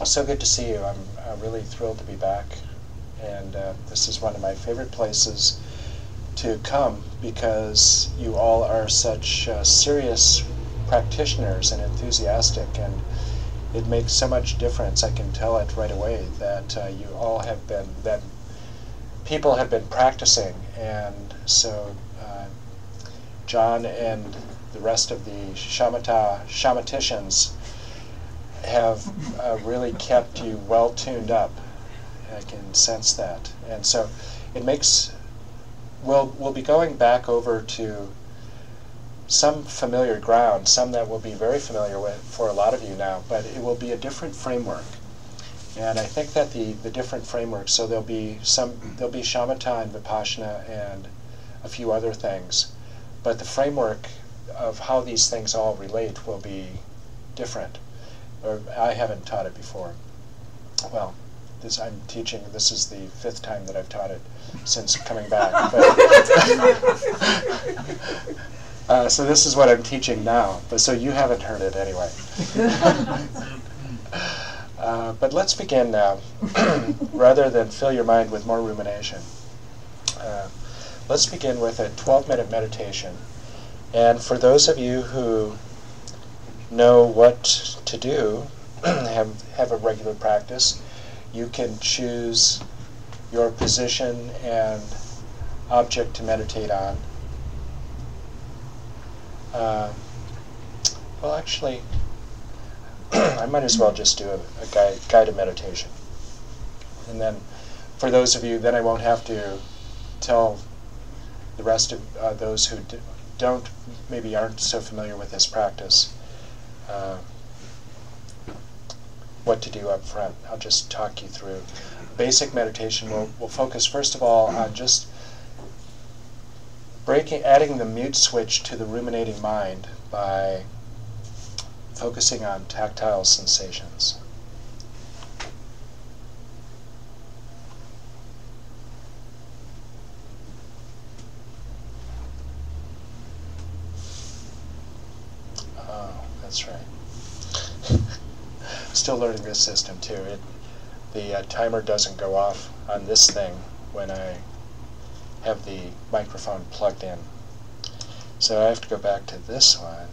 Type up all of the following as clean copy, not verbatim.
So good to see you. I'm really thrilled to be back. And this is one of my favorite places to come because you all are such serious practitioners and enthusiastic, and it makes so much difference. I can tell it right away that you all have been, that people have been practicing, and so John and the rest of the shamaticians have really kept you well tuned up. I can sense that. And so it makes, we'll be going back over to some familiar ground, some that we'll be very familiar with for a lot of you now, but it will be a different framework. And I think that the different frameworks, so there'll be shamatha and vipassana and a few other things, but the framework of how these things all relate will be different. Or I haven't taught it before. Well, I'm teaching, this is the 5th time that I've taught it since coming back. But, so this is what I'm teaching now, but so you haven't heard it anyway. But let's begin now, rather than fill your mind with more rumination. Let's begin with a 12-minute meditation. And for those of you who know what to do, have a regular practice, you can choose your position and object to meditate on. Well, actually, I might as well just do a guided meditation. And then for those of you, then I won't have to tell the rest of those who maybe aren't so familiar with this practice what to do up front. I'll just talk you through. Basic meditation will focus first of all on just adding the mute switch to the ruminating mind by focusing on tactile sensations. Oh, that's right. Still learning this system too. The timer doesn't go off on this thing when I have the microphone plugged in. So I have to go back to this one.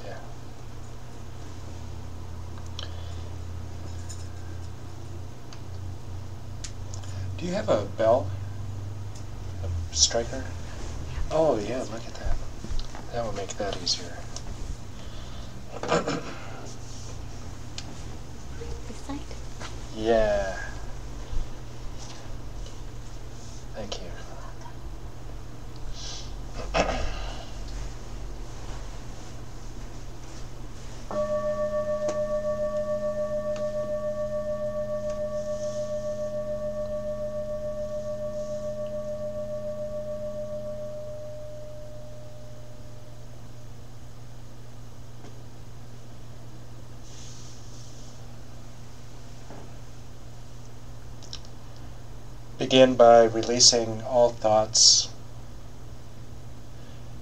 Yeah. Do you have a bell? A striker? Oh yeah, look at that. That will make that easier. This side? Yeah. Thank you. Begin by releasing all thoughts,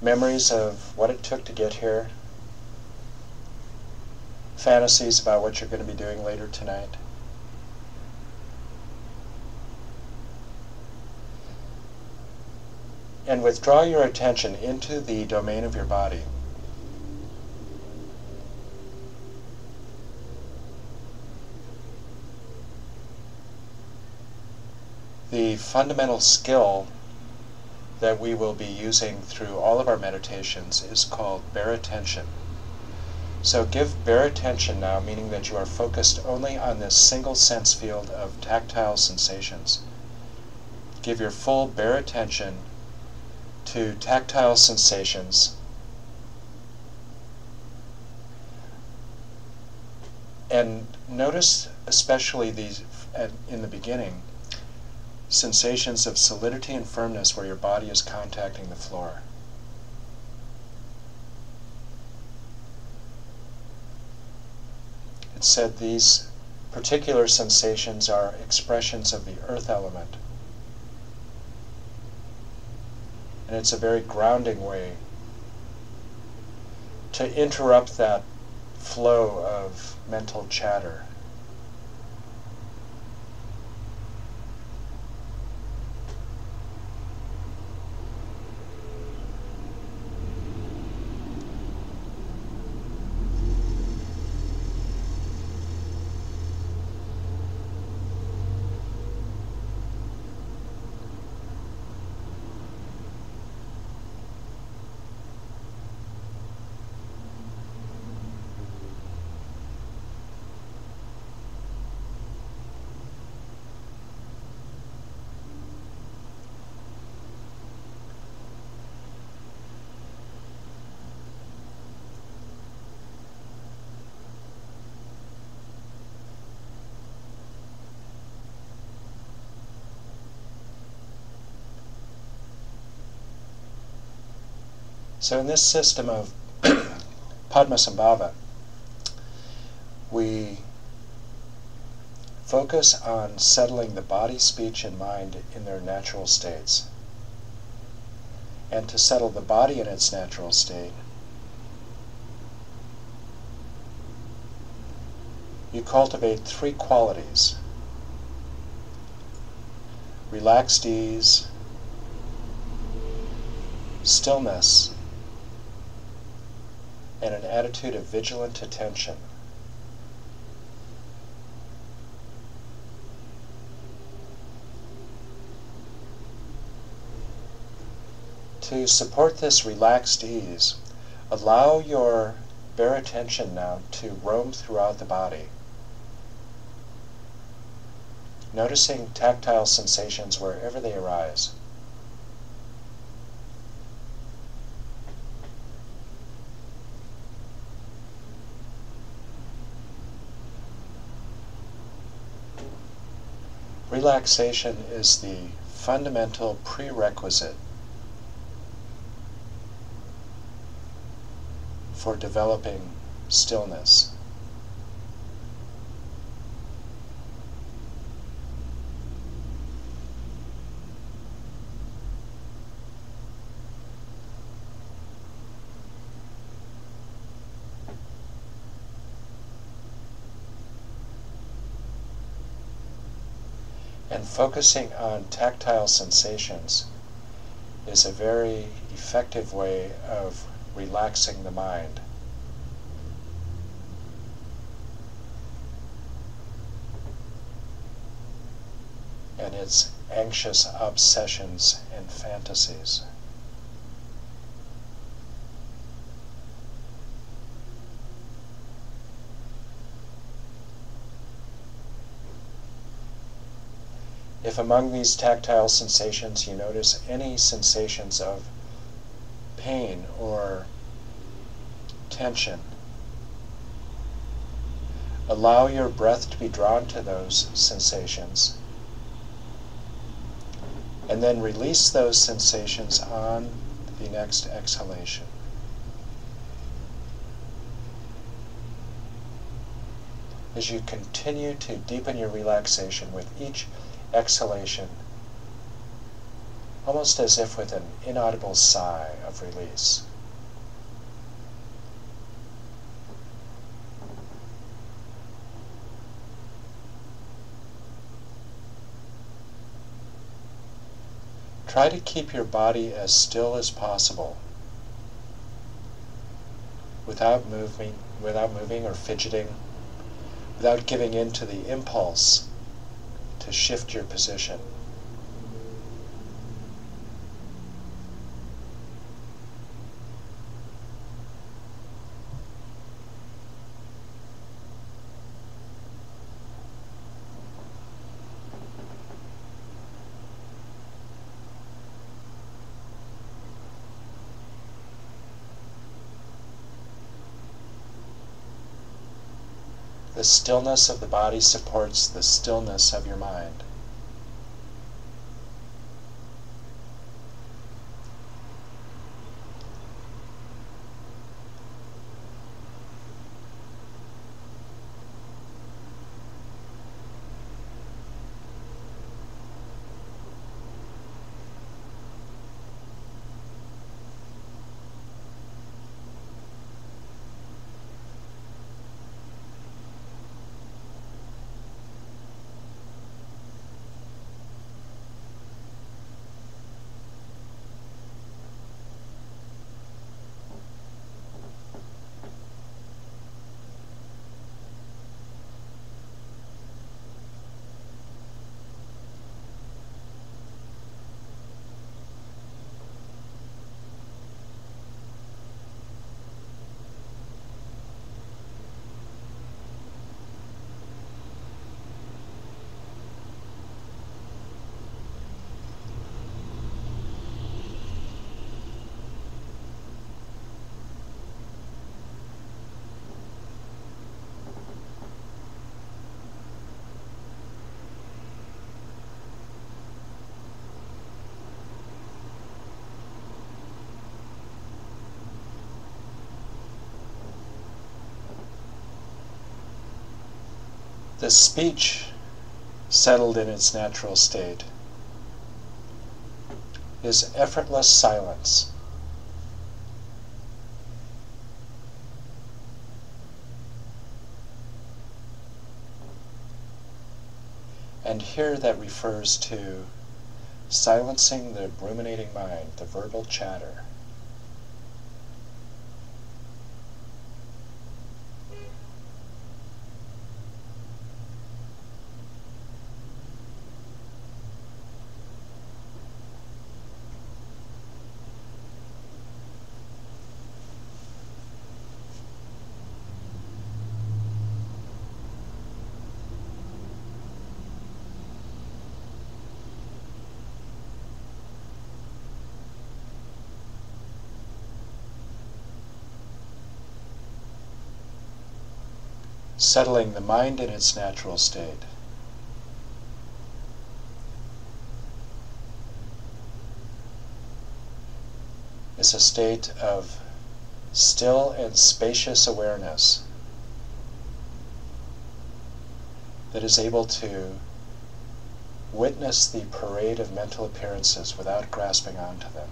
memories of what it took to get here, fantasies about what you're going to be doing later tonight. And withdraw your attention into the domain of your body. The fundamental skill that we will be using through all of our meditations is called bare attention. So give bare attention now, meaning that you are focused only on this single sense field of tactile sensations. Give your full bare attention to tactile sensations, and notice especially these in the beginning, sensations of solidity and firmness where your body is contacting the floor. It said these particular sensations are expressions of the earth element. And it's a very grounding way to interrupt that flow of mental chatter. So in this system of Padmasambhava, we focus on settling the body, speech, and mind in their natural states. And to settle the body in its natural state, you cultivate three qualities: relaxed ease, stillness, and an attitude of vigilant attention. To support this relaxed ease, allow your bare attention now to roam throughout the body, noticing tactile sensations wherever they arise. Relaxation is the fundamental prerequisite for developing stillness. And focusing on tactile sensations is a very effective way of relaxing the mind. And its anxious obsessions and fantasies. If among these tactile sensations you notice any sensations of pain or tension, allow your breath to be drawn to those sensations, and then release those sensations on the next exhalation. As you continue to deepen your relaxation with each exhalation, almost as if with an inaudible sigh of release. Try to keep your body as still as possible, without moving or fidgeting, without giving in to the impulse to shift your position. The stillness of the body supports the stillness of your mind. The speech settled in its natural state is effortless silence. And here that refers to silencing the ruminating mind, the verbal chatter. Settling the mind in its natural state. Is a state of still and spacious awareness that is able to witness the parade of mental appearances without grasping onto them.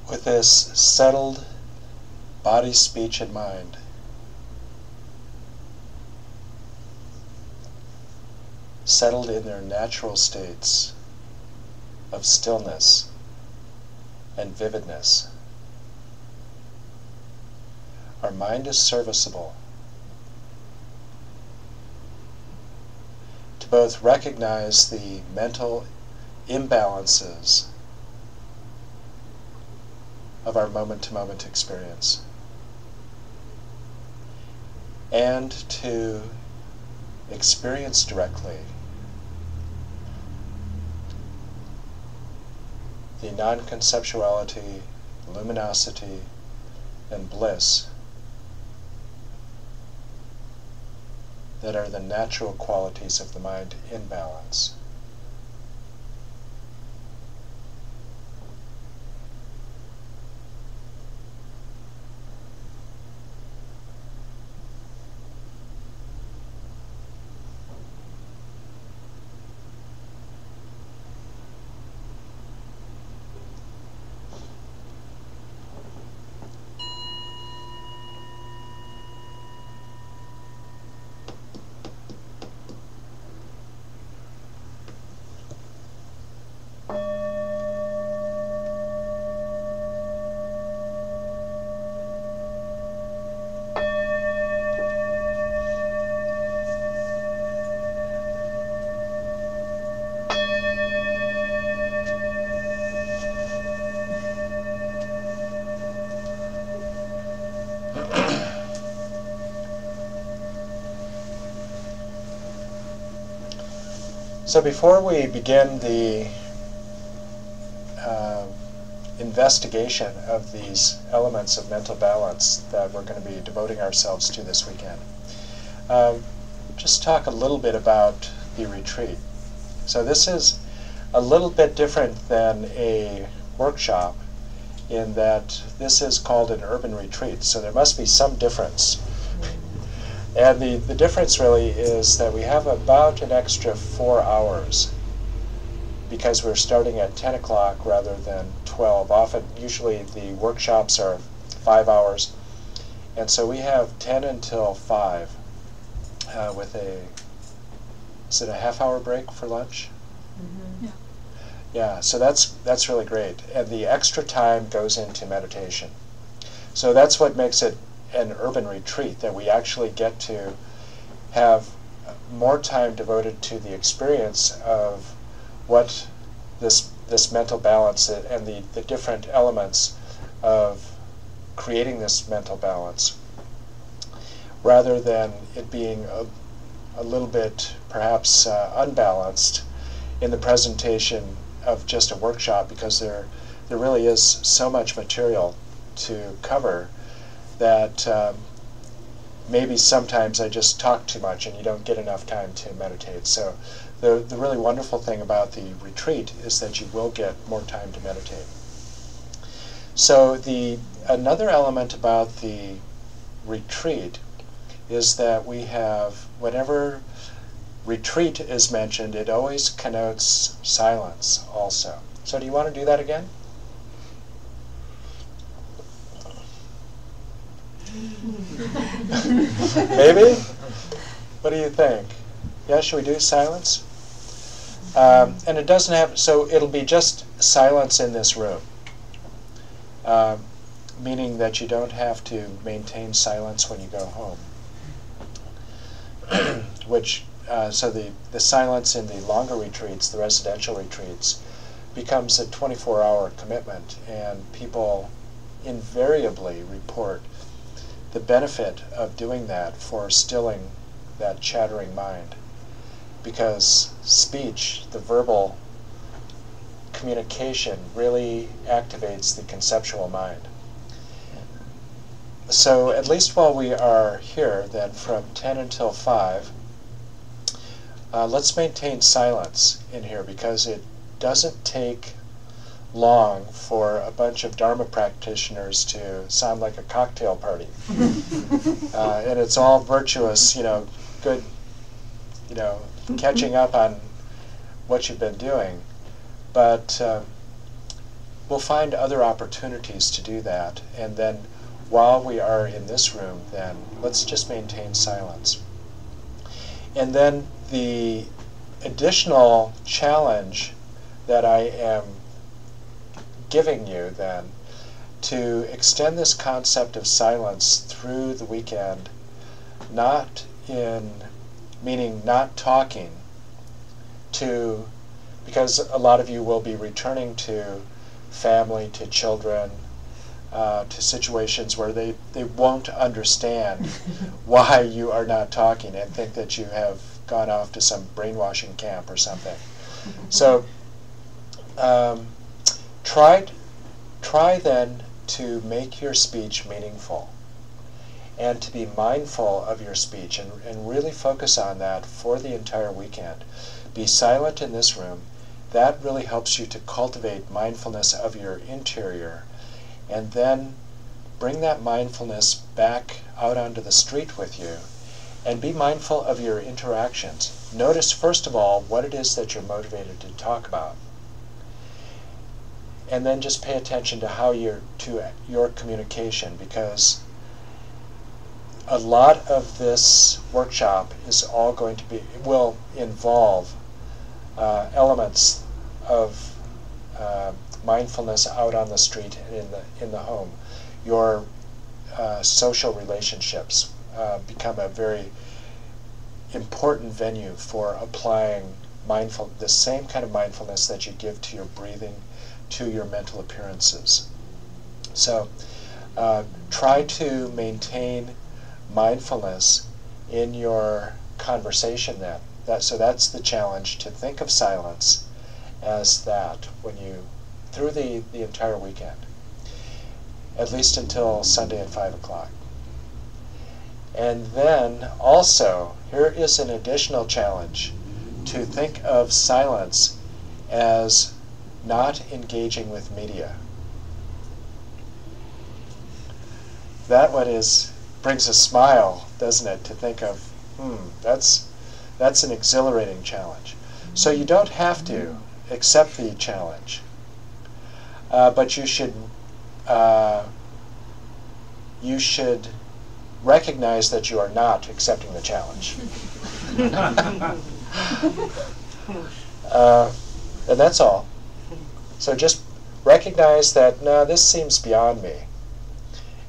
With this settled body, speech, and mind, settled in their natural states of stillness and vividness, our mind is serviceable to both recognize the mental imbalances of our moment-to-moment experience, and to experience directly the non-conceptuality, luminosity, and bliss that are the natural qualities of the mind in balance. So before we begin the investigation of these elements of mental balance that we're going to be devoting ourselves to this weekend. Just talk a little bit about the retreat. So this is a little bit different than a workshop in that this is called an urban retreat, so there must be some difference. And the difference really is that we have about an extra 4 hours because we're starting at 10 o'clock rather than 12. Usually the workshops are 5 hours, and so we have 10 until 5 with is it a half-hour break for lunch? Mm-hmm. Yeah. Yeah, so that's really great. And the extra time goes into meditation. So that's what makes it an urban retreat, that we actually get to have more time devoted to the experience of what this mental balance and the different elements of creating this mental balance, rather than it being a little bit perhaps unbalanced in the presentation of just a workshop, because there really is so much material to cover that maybe sometimes I just talk too much and you don't get enough time to meditate. So the really wonderful thing about the retreat is that you will get more time to meditate. So another element about the retreat is that we have, whenever retreat is mentioned, it always connotes silence also. So do you want to do that again? Maybe? What do you think? Yeah, should we do silence? And it doesn't have, so it'll be just silence in this room, meaning that you don't have to maintain silence when you go home. So the silence in the longer retreats, the residential retreats, becomes a 24-hour commitment, and people invariably report the benefit of doing that for stilling that chattering mind, because speech, the verbal communication, really activates the conceptual mind. So at least while we are here, then from 10 until 5, let's maintain silence in here, because it doesn't take long for a bunch of Dharma practitioners to sound like a cocktail party. And it's all virtuous, good, catching up on what you've been doing. But we'll find other opportunities to do that. And then while we are in this room, then let's just maintain silence. And then the additional challenge that I am giving you then, to extend this concept of silence through the weekend, meaning not talking because a lot of you will be returning to family, to children, to situations where they won't understand why you are not talking and think that you have gone off to some brainwashing camp or something. So try then to make your speech meaningful and to be mindful of your speech, and really focus on that for the entire weekend. Be silent in this room. That really helps you to cultivate mindfulness of your interior, and then bring that mindfulness back out onto the street with you, and be mindful of your interactions. Notice, first of all, what it is that you're motivated to talk about. And then just pay attention to your communication, because a lot of this workshop will involve elements of mindfulness out on the street and in the home. Your social relationships become a very important venue for applying the same kind of mindfulness that you give to your breathing, to your mental appearances. So try to maintain mindfulness in your conversation then. So that's the challenge, to think of silence as that when you through the entire weekend, at least until Sunday at 5 o'clock. And then also, here is an additional challenge, to think of silence as not engaging with media. That one brings a smile, doesn't it, to think of, that's an exhilarating challenge. So you don't have to accept the challenge, but you should recognize that you are not accepting the challenge. And that's all. So just recognize that, no, this seems beyond me.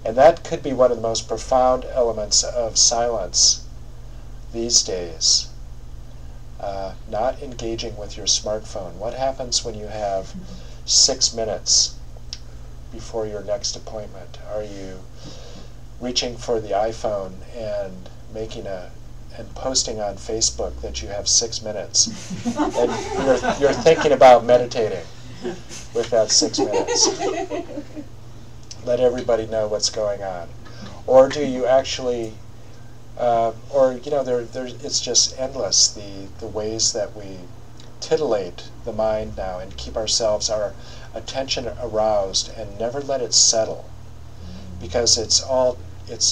And that could be one of the most profound elements of silence these days. Not engaging with your smartphone. What happens when you have 6 minutes before your next appointment? Are you reaching for the iPhone and and posting on Facebook that you have 6 minutes, and you're thinking about meditating with that 6 minutes? Let everybody know what's going on. Or do you actually, it's just endless, the ways that we titillate the mind now and keep our attention aroused and never let it settle, because it's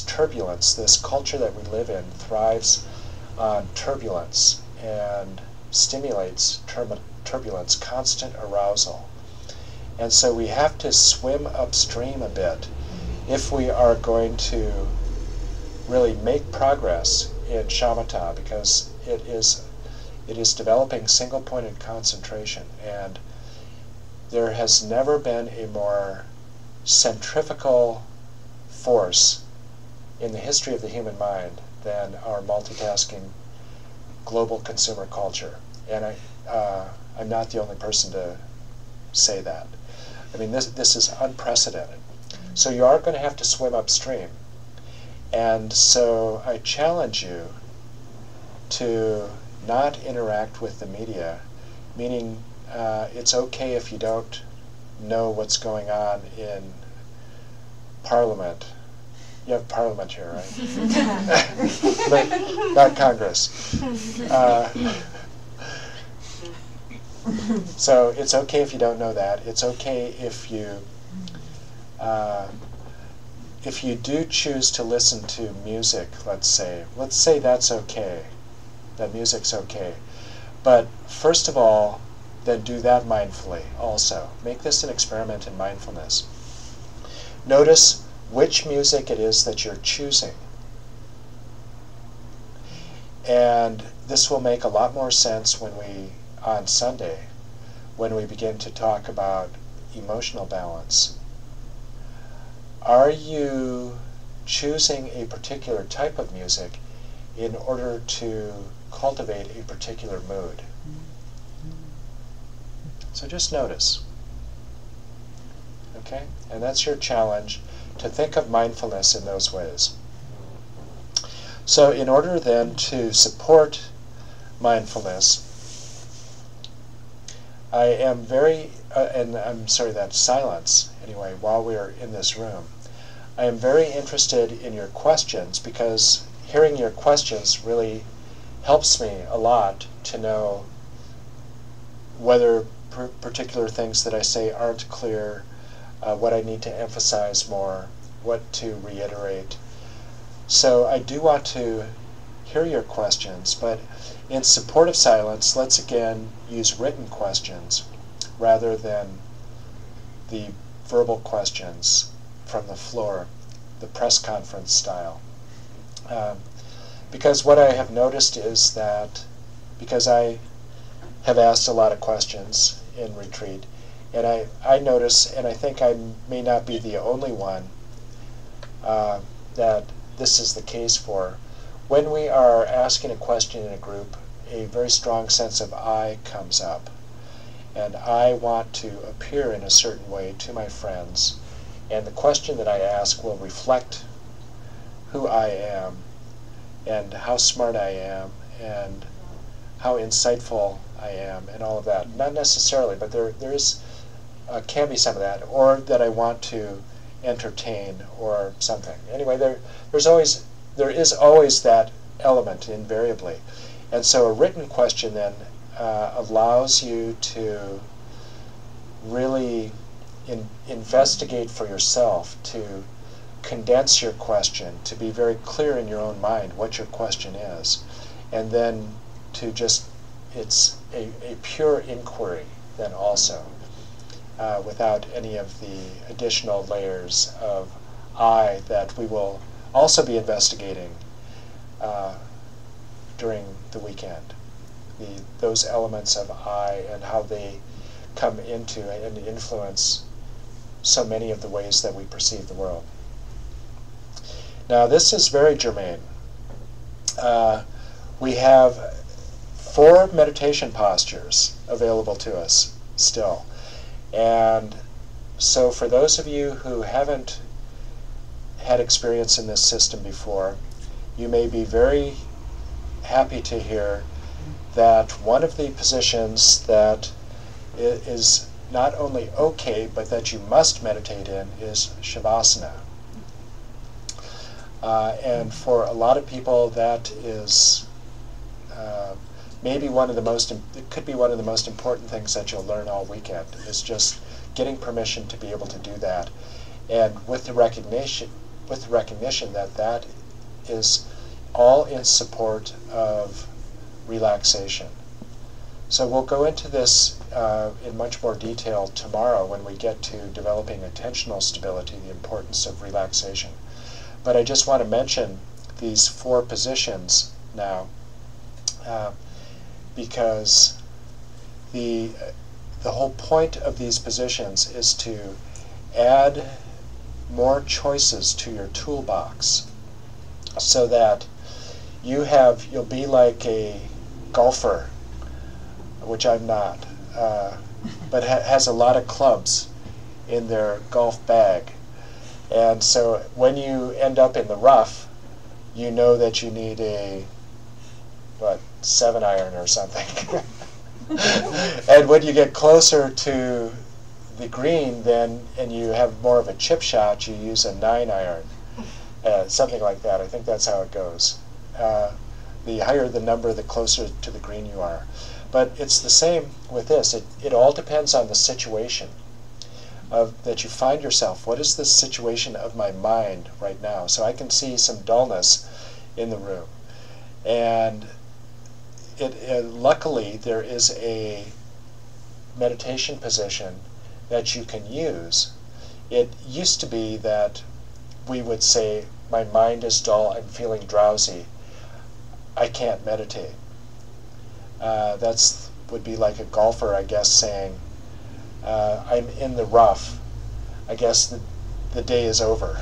turbulence. This culture that we live in thrives on turbulence and stimulates turbulence, constant arousal. And so we have to swim upstream a bit if we are going to really make progress in shamatha, because it is developing single-pointed concentration, and there has never been a more centrifugal force in the history of the human mind than our multitasking global consumer culture. And I'm not the only person to say that. I mean, this is unprecedented. So you are going to have to swim upstream. And so I challenge you to not interact with the media, meaning it's okay if you don't know what's going on in Parliament. You have Parliament here, right? But not Congress. So it's okay if you don't know that. It's okay if you do choose to listen to music, let's say that's okay. That music's okay. But first of all, then do that mindfully also. Make this an experiment in mindfulness. Notice which music it is that you're choosing. And this will make a lot more sense on Sunday, when we begin to talk about emotional balance. Are you choosing a particular type of music in order to cultivate a particular mood? So just notice. Okay? And that's your challenge, to think of mindfulness in those ways. So in order then to support mindfulness, I am very, that's silence, anyway, while we're in this room. I am very interested in your questions, because hearing your questions really helps me a lot to know whether particular things that I say aren't clear, what I need to emphasize more, what to reiterate. So I do want to hear your questions, but in support of silence, let's again use written questions rather than the verbal questions from the floor, the press conference style. Because what I have noticed is that, because I have asked a lot of questions in retreat, and I notice, and I think I may not be the only one that this is the case for, when we are asking a question in a group, a very strong sense of I comes up. And I want to appear in a certain way to my friends. And the question that I ask will reflect who I am, and how smart I am, and how insightful I am, and all of that. Not necessarily, but there is can be some of that, or that I want to entertain or something. Anyway, there is always that element invariably. And so a written question then allows you to really investigate for yourself, to condense your question, to be very clear in your own mind what your question is, and then to just, it's a pure inquiry then also, without any of the additional layers of I that we will also be investigating during the weekend. Those elements of I and how they come into and influence so many of the ways that we perceive the world. Now this is very germane. We have 4 meditation postures available to us still. And so for those of you who haven't had experience in this system before, you may be very happy to hear that one of the positions that is not only okay, but that you must meditate in is Shavasana. And for a lot of people, that is maybe one of the most, it could be one of the most important things that you'll learn all weekend, is just getting permission to be able to do that. And with the recognition that that is all in support of relaxation. So we'll go into this in much more detail tomorrow when we get to developing attentional stability, the importance of relaxation. But I just want to mention these 4 positions now, because the whole point of these positions is to add more choices to your toolbox, so that you'll be like a golfer, which I'm not, but has a lot of clubs in their golf bag. And so when you end up in the rough, you know that you need a 7-iron or something. And when you get closer to the green, then, and you have more of a chip shot, you use a 9-iron, something like that. I think that's how it goes. The higher the number, the closer to the green you are. But it's the same with this. It all depends on the situation that you find yourself. What is the situation of my mind right now? So I can see some dullness in the room. And luckily, there is a meditation position that you can use. It used to be that we would say, my mind is dull, I'm feeling drowsy, I can't meditate. That's would be like a golfer, I guess, saying, I'm in the rough, I guess the day is over.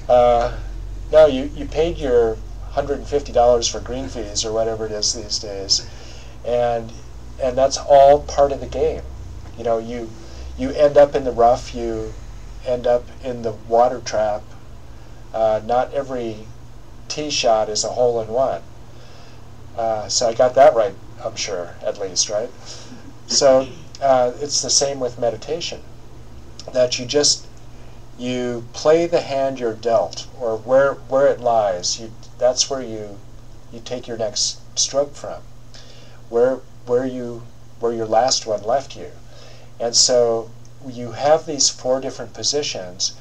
No, you paid your $150 for green fees or whatever it is these days, and that's all part of the game. You know, you end up in the rough, you end up in the water trap. Not every tee shot is a hole-in-one. So I got that right, I'm sure, at least, right? So it's the same with meditation, that you play the hand you're dealt, or where it lies. That's where you take your next stroke from, where your last one left you. And so you have these 4 different positions,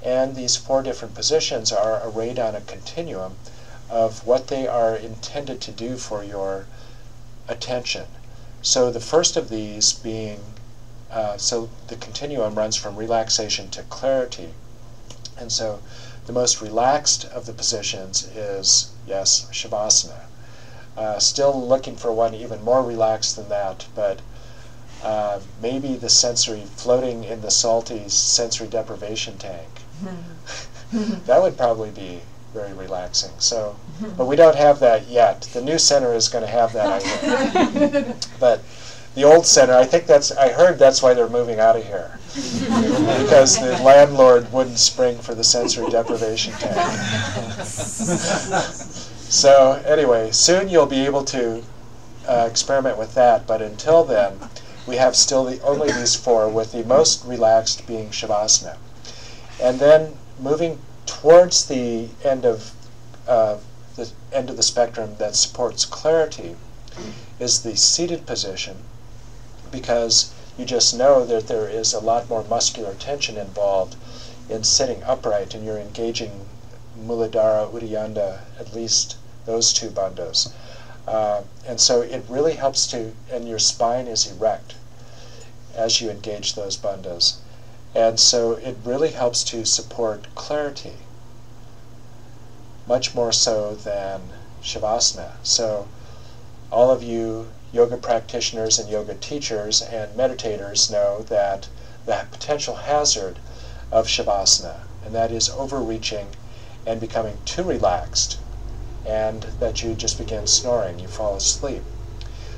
and these 4 different positions are arrayed on a continuum of what they are intended to do for your attention. So the first of these being, so the continuum runs from relaxation to clarity. And so the most relaxed of the positions is, yes, Shavasana. Still looking for one even more relaxed than that, but maybe the sensory, floating in the salty sensory deprivation tank. That would probably be very relaxing. So, but we don't have that yet. The new center is going to have that, I think. But the old center, I heard that's why they're moving out of here. Because the landlord wouldn't spring for the sensory deprivation tank. So anyway, soon you'll be able to experiment with that, but until then, we have still only these four, with the most relaxed being Shavasana. And then moving towards the end of the spectrum that supports clarity is the seated position, because you just know that there is a lot more muscular tension involved in sitting upright, and you're engaging Muladhara, Uddiyana, at least those two bandhas. And so it really helps to, and your spine is erect as you engage those bandhas. And so it really helps to support clarity, much more so than Shavasana. So all of you yoga practitioners and yoga teachers and meditators know that the potential hazard of Shavasana, and that is overreaching and becoming too relaxed, and that you just begin snoring, you fall asleep.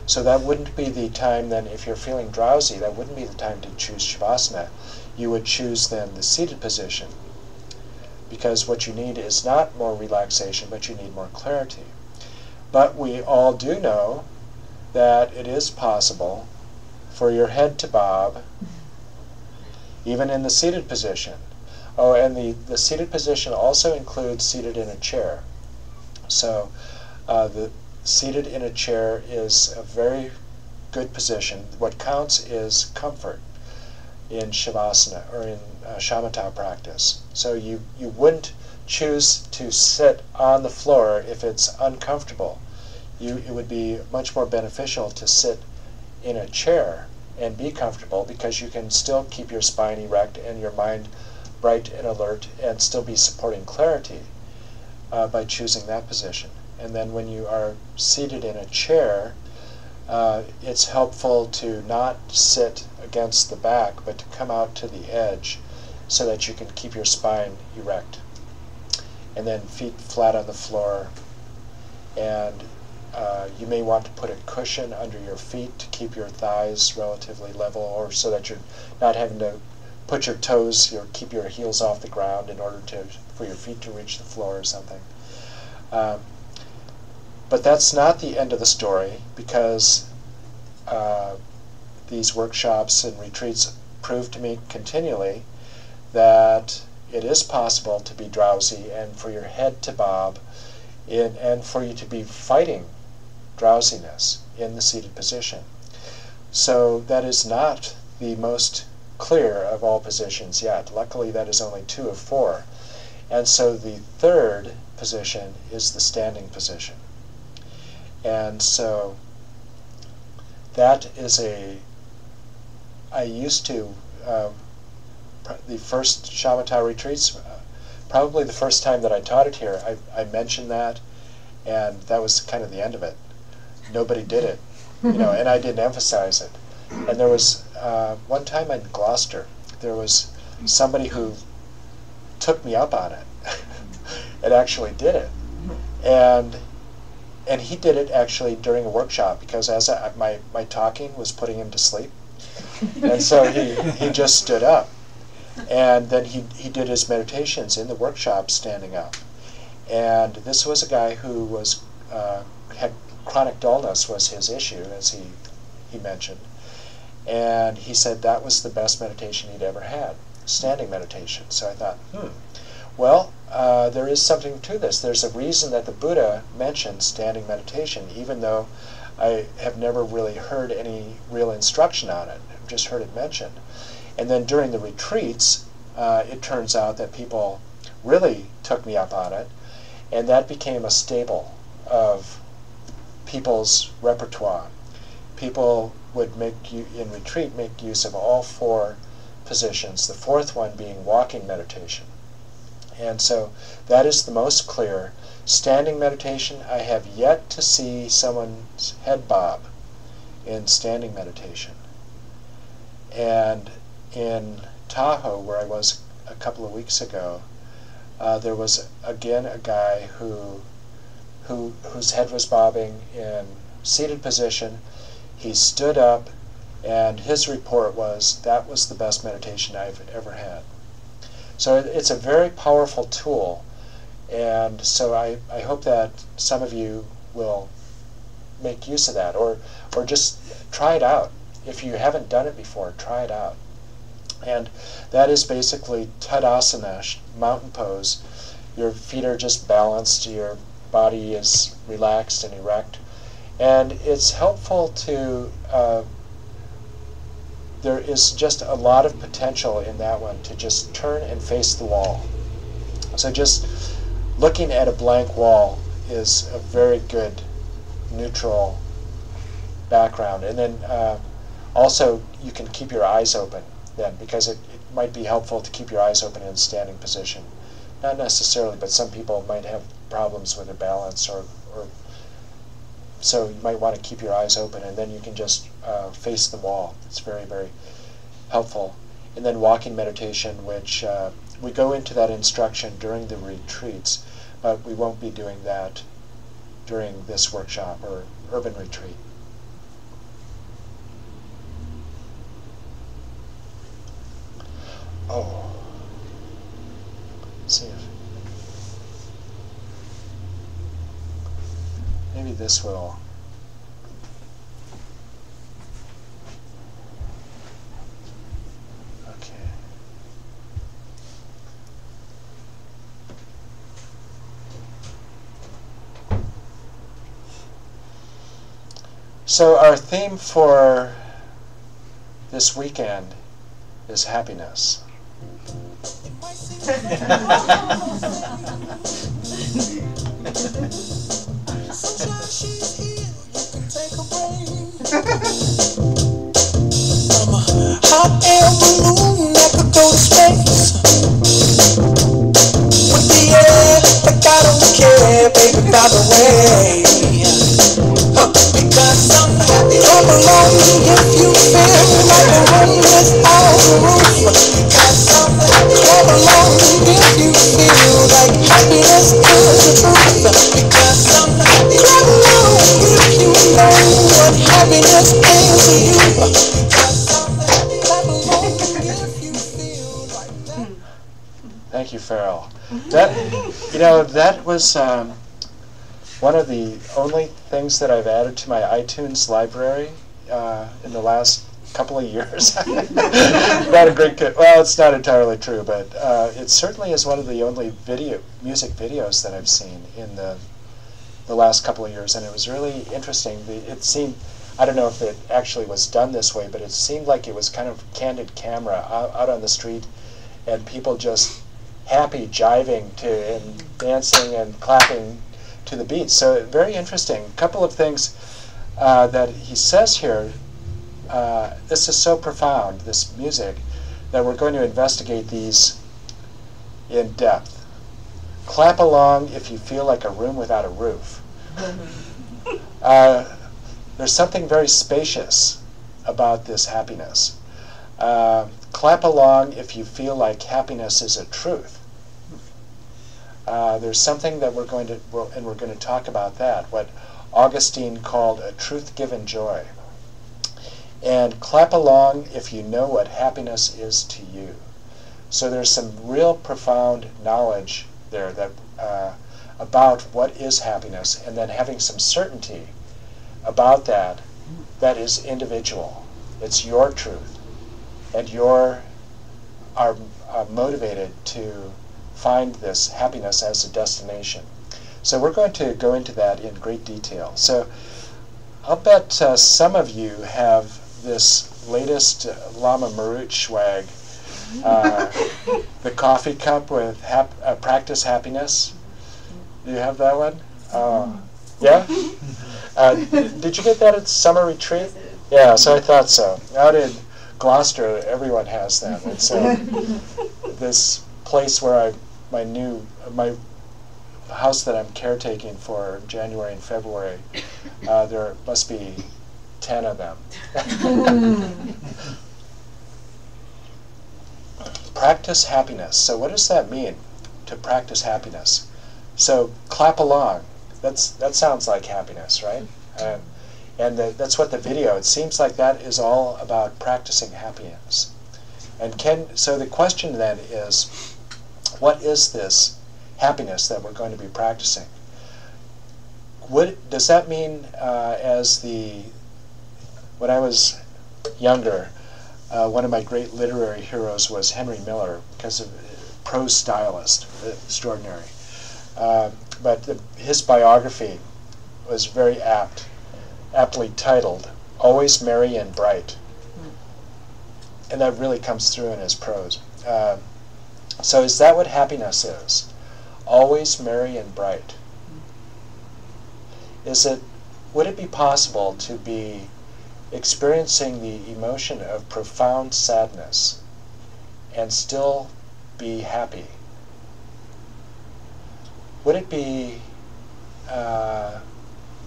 So that wouldn't be the time then, if you're feeling drowsy, that wouldn't be the time to choose Shavasana. You would choose then the seated position, because what you need is not more relaxation, but you need more clarity. But we all do know that it is possible for your head to bob, even in the seated position. Oh, and the seated position also includes seated in a chair. So the seated in a chair is a very good position. What counts is comfort in Shavasana, or in Shamatha practice. So you wouldn't choose to sit on the floor if it's uncomfortable. It would be much more beneficial to sit in a chair and be comfortable, because you can still keep your spine erect and your mind bright and alert and still be supporting clarity by choosing that position. And then when you are seated in a chair, it's helpful to not sit against the back, but to come out to the edge so that you can keep your spine erect. And then feet flat on the floor, and you may want to put a cushion under your feet to keep your thighs relatively level, or so that you're not having to put your toes, keep your heels off the ground in order for your feet to reach the floor or something. But that's not the end of the story, because these workshops and retreats prove to me continually that it is possible to be drowsy and for your head to bob, and for you to be fighting drowsiness in the seated position. So that is not the most clear of all positions yet. Luckily, that is only 2 of 4. And so the third position is the standing position. And so that is I used to, the first Shamatha retreats, probably the first time that I taught it here, I mentioned that, and that was kind of the end of it. Nobody did it, and I didn't emphasize it. And there was one time in Gloucester, there was somebody who took me up on it and actually did it. And he did it actually during a workshop, because as my talking was putting him to sleep. And so he just stood up. And then he did his meditations in the workshop standing up. And this was a guy who was had chronic dullness was his issue, as he mentioned. And he said that was the best meditation he'd ever had, standing meditation. So I thought, well, there is something to this. There's a reason that the Buddha mentioned standing meditation, even though I have never really heard any real instruction on it. I've just heard it mentioned. And then during the retreats, it turns out that people really took me up on it, and that became a staple of people's repertoire. People would in retreat make use of all 4 positions, the 4th one being walking meditation. And so that is the most clear. Standing meditation, I have yet to see someone's head bob in standing meditation. And in Tahoe, where I was a couple of weeks ago, there was again a guy whose head was bobbing in seated position. He stood up, and his report was, that was the best meditation I've ever had. So it's a very powerful tool, and so I hope that some of you will make use of that, or just try it out. if you haven't done it before, try it out. And that is basically Tadasana, mountain pose. Your feet are just balanced, your body is relaxed and erect. And it's helpful to, there is just a lot of potential in that one to just turn and face the wall. So just looking at a blank wall is a very good neutral background. And then also you can keep your eyes open then, because it might be helpful to keep your eyes open in a standing position. Not necessarily, but some people might have problems with their balance, or so you might want to keep your eyes open, and then you can just face the wall. It's very, very helpful. And then walking meditation, which we go into that instruction during the retreats, but we won't be doing that during this workshop or urban retreat. Oh, let's see if maybe this will. Okay. So our theme for this weekend is happiness. I'm a hot air balloon that could go to space. With the air, like I don't care, baby, by the way. Because I'm happy. Come along if you feel like a room without a roof. Because I'm happy. Come along if you feel like happiness is the truth. Because I'm happy. Come along if you know what happiness is to you. Because I'm happy. Come along if you feel like that. Thank you, Farrell. That, that was one of the only things that I've added to my iTunes library in the last couple of years. Not a great, well, it's not entirely true, but it certainly is one of the only music videos that I've seen in the last couple of years, and it was really interesting. It seemed, I don't know if it actually was done this way, but it seemed like it was kind of candid camera out on the street, and people just happy, jiving to and dancing and clapping to the beat. So very interesting. A couple of things that he says here. This is so profound, this music, that we're going to investigate these in depth. Clap along if you feel like a room without a roof. There's something very spacious about this happiness. Clap along if you feel like happiness is a truth. There's something that we're going to talk about that, what Augustine called a truth-given joy. And clap along if you know what happiness is to you. So there's some real profound knowledge there that about what is happiness, and then having some certainty about that is individual. It's your truth, and you are motivated to find this happiness as a destination. So we're going to go into that in great detail. So I'll bet some of you have this latest Lama Marut swag, the coffee cup with practice happiness. Do you have that one? Yeah? Did you get that at summer retreat? Yeah, so I thought so. Out in Gloucester, everyone has them. It's this place where my house that I'm caretaking for January and February, there must be 10 of them. Practice happiness. So what does that mean, to practice happiness? So clap along. That sounds like happiness, right? And that's what the video, it seems like that is all about practicing happiness. And so the question then is, what is this happiness that we're going to be practicing? Does that mean when I was younger, one of my great literary heroes was Henry Miller, because of prose stylist, extraordinary. But his biography was very aptly titled, Always Merry and Bright. And that really comes through in his prose. So is that what happiness is? Always merry and bright. Would it be possible to be experiencing the emotion of profound sadness and still be happy? Would it be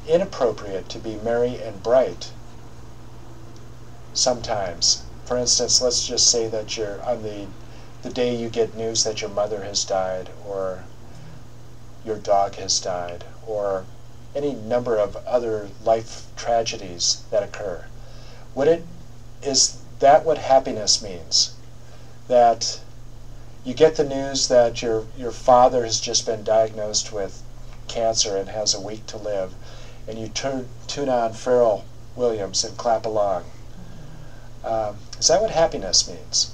inappropriate to be merry and bright sometimes? For instance, let's just say that you're on the day you get news that your mother has died, or your dog has died, or any number of other life tragedies that occur. Is that what happiness means? That you get the news that your father has just been diagnosed with cancer and has a week to live, and you tune on Pharrell Williams and clap along. Is that what happiness means?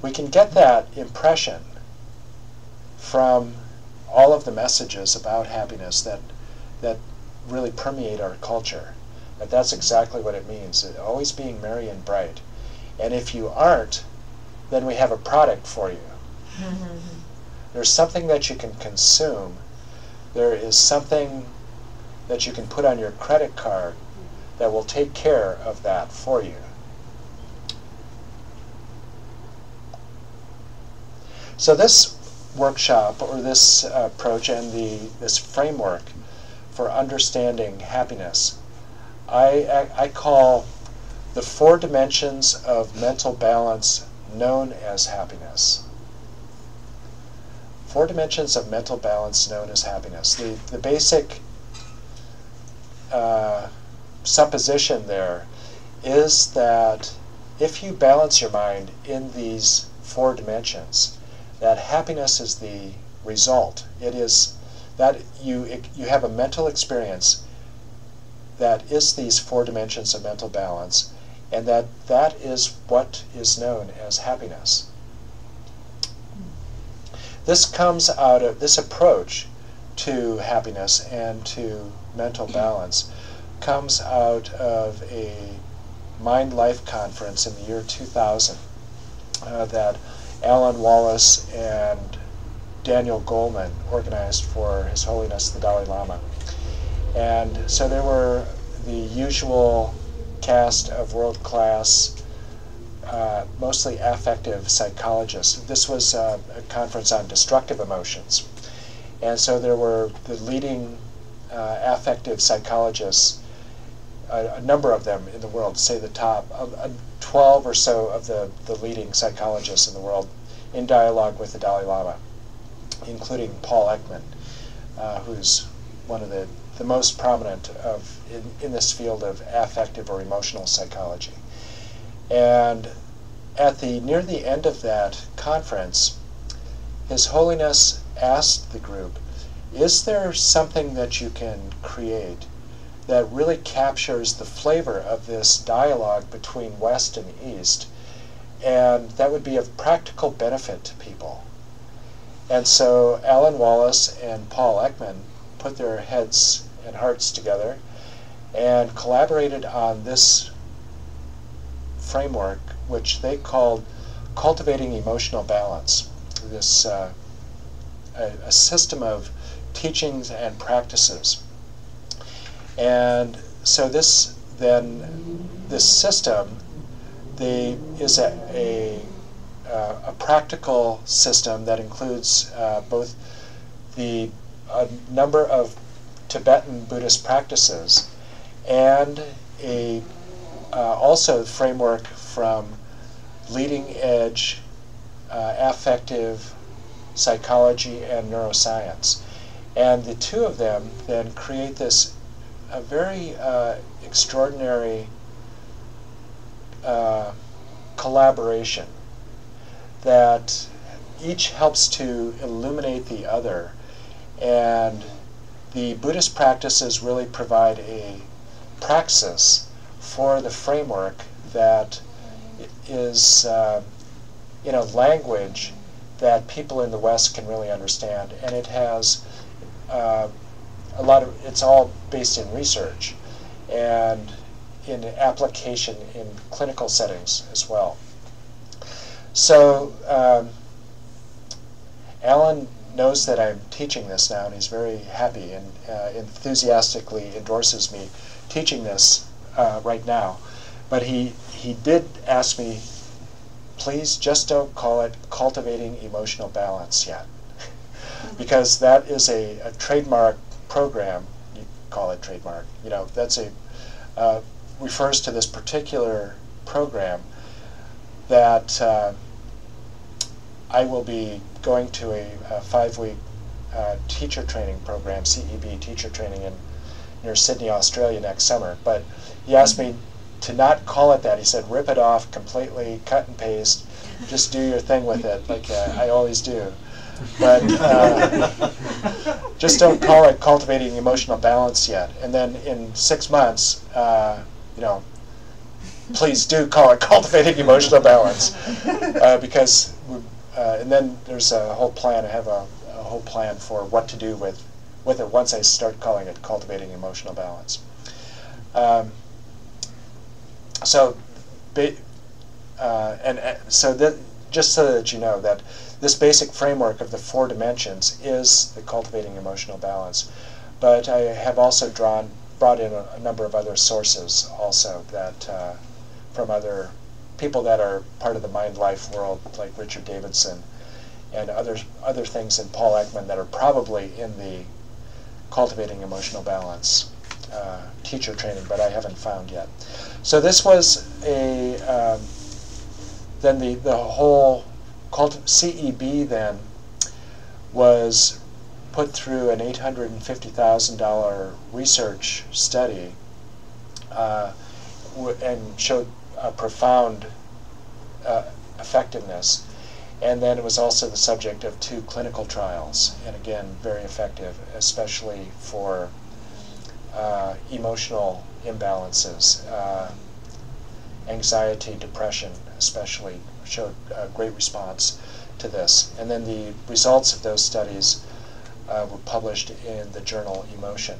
We can get that impression from all of the messages about happiness that really permeate our culture. That's exactly what it means, always being merry and bright. And if you aren't, then we have a product for you. There's something that you can consume. There is something that you can put on your credit card that will take care of that for you. So this workshop, or this approach, and this framework for understanding happiness, I call the 4 dimensions of mental balance known as happiness. 4 dimensions of mental balance known as happiness. The basic supposition there is that if you balance your mind in these 4 dimensions, that happiness is the result. It is that you have a mental experience that is these 4 dimensions of mental balance, and that is what is known as happiness. This comes out of this approach to happiness and to mental balance comes out of a Mind Life conference in the year 2000 that Alan Wallace and Daniel Goleman organized for His Holiness the Dalai Lama. And so there were the usual cast of world-class, mostly affective psychologists. This was a conference on destructive emotions. And so there were the leading affective psychologists, a number of them in the world, say the top, 12 or so of the leading psychologists in the world in dialogue with the Dalai Lama, including Paul Ekman, who's one of the most prominent in this field of affective or emotional psychology. And near the end of that conference, His Holiness asked the group, is there something that you can create that really captures the flavor of this dialogue between West and East, and that would be of practical benefit to people? And so Alan Wallace and Paul Ekman put their heads and hearts together and collaborated on this framework, which they called Cultivating Emotional Balance. This a system of teachings and practices. And so this system is a practical system that includes both a number of Tibetan Buddhist practices and also framework from leading edge affective psychology and neuroscience. And the two of them then create this very extraordinary collaboration that each helps to illuminate the other. And the Buddhist practices really provide a praxis for the framework that is in a language that people in the West can really understand, and it has a lot of, it's all based in research and in application in clinical settings as well. So Alan knows that I'm teaching this now, and he's very happy and enthusiastically endorses me teaching this right now. But he did ask me, please just don't call it cultivating emotional balance yet, because that is a trademark program. You call it trademark. You know, that's refers to this particular program that I will be going to a 5-week teacher training program, CEB teacher training near Sydney, Australia next summer. But he asked me to not call it that. He said, rip it off completely, cut and paste, just do your thing with it, like I always do. But just don't call it cultivating emotional balance yet. And then in 6 months, you know, please do call it cultivating emotional balance, because and then there's a whole plan. I have a whole plan for what to do with it once I start calling it cultivating emotional balance. So just so that you know that this basic framework of the 4 dimensions is the cultivating emotional balance. But I have also brought in a number of other sources also that from other people that are part of the mind-life world, like Richard Davidson, and other things in Paul Ekman that are probably in the cultivating emotional balance teacher training, but I haven't found yet. So this was then the whole CEB then was put through an $850,000 research study and showed a profound effectiveness. And then it was also the subject of 2 clinical trials, and again, very effective, especially for emotional imbalances. Anxiety, depression especially showed a great response to this. And then the results of those studies were published in the journal Emotion.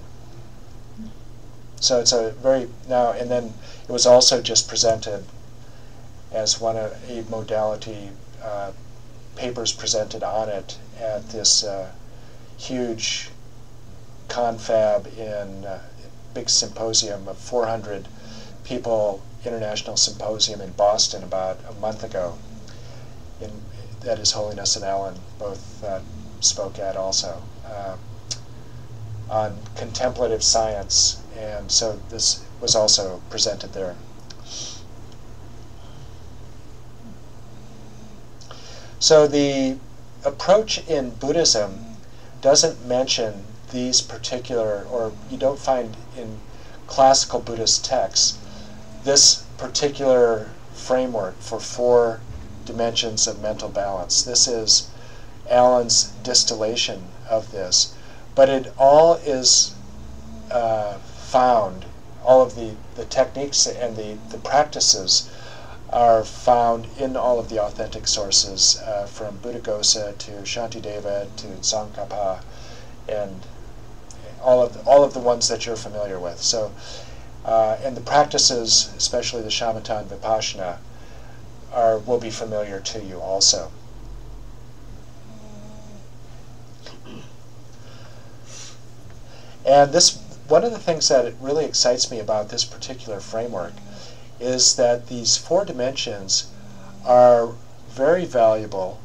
So it's a very, and then it was also just presented as a modality, papers presented on it at this huge confab in big symposium of 400 people, international symposium in Boston about a month ago. That His Holiness and Alan both spoke at also, on contemplative science, and so this was also presented there. So the approach in Buddhism doesn't mention these particular, or you don't find in classical Buddhist texts, this particular framework for 4 dimensions of mental balance. This is Alan's distillation of this, but it all is found, all of the techniques and the practices are found in all of the authentic sources, from Buddhaghosa to Shantideva to Tsongkhapa, and all of the ones that you're familiar with. So, and the practices, especially the shamatha and vipassana, will be familiar to you also. And one of the things that really excites me about this particular framework is that these 4 dimensions are very valuable,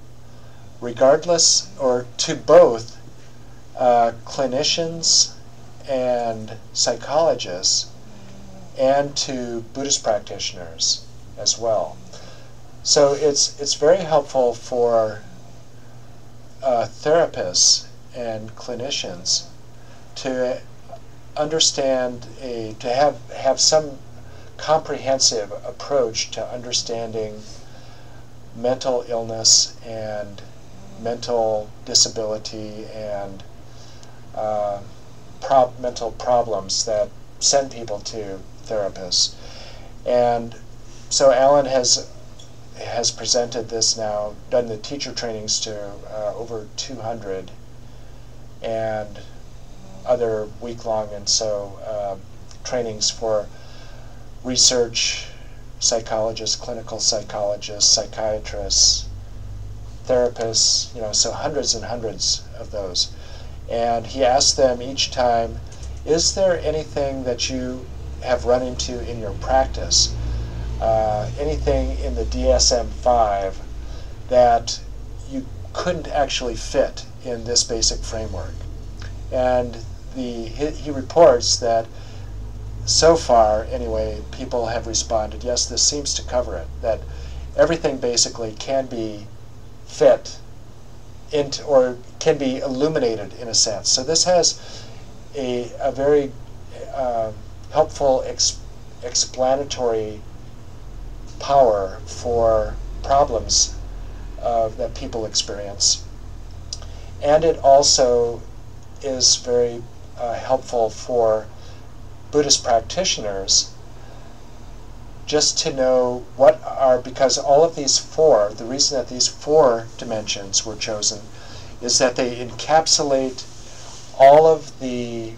regardless, or to both clinicians and psychologists, and to Buddhist practitioners as well. So it's very helpful for therapists and clinicians to understand, to have some comprehensive approach to understanding mental illness and mental disability and mental problems that send people to therapists. And so Alan has presented this now, done the teacher trainings to over 200, and other week-long and so trainings for research psychologists, clinical psychologists, psychiatrists, therapists, so hundreds and hundreds of those. And he asked them each time, is there anything that you have run into in your practice, anything in the DSM-5 that you couldn't actually fit in this basic framework? And he reports that so far, anyway, people have responded, yes, this seems to cover it, that everything basically can be fit into, or can be illuminated in a sense. So this has a very helpful explanatory power for problems that people experience. And it also is very helpful for Buddhist practitioners just to know what are, because all of these four, the reason that these four dimensions were chosen is that they encapsulate all of the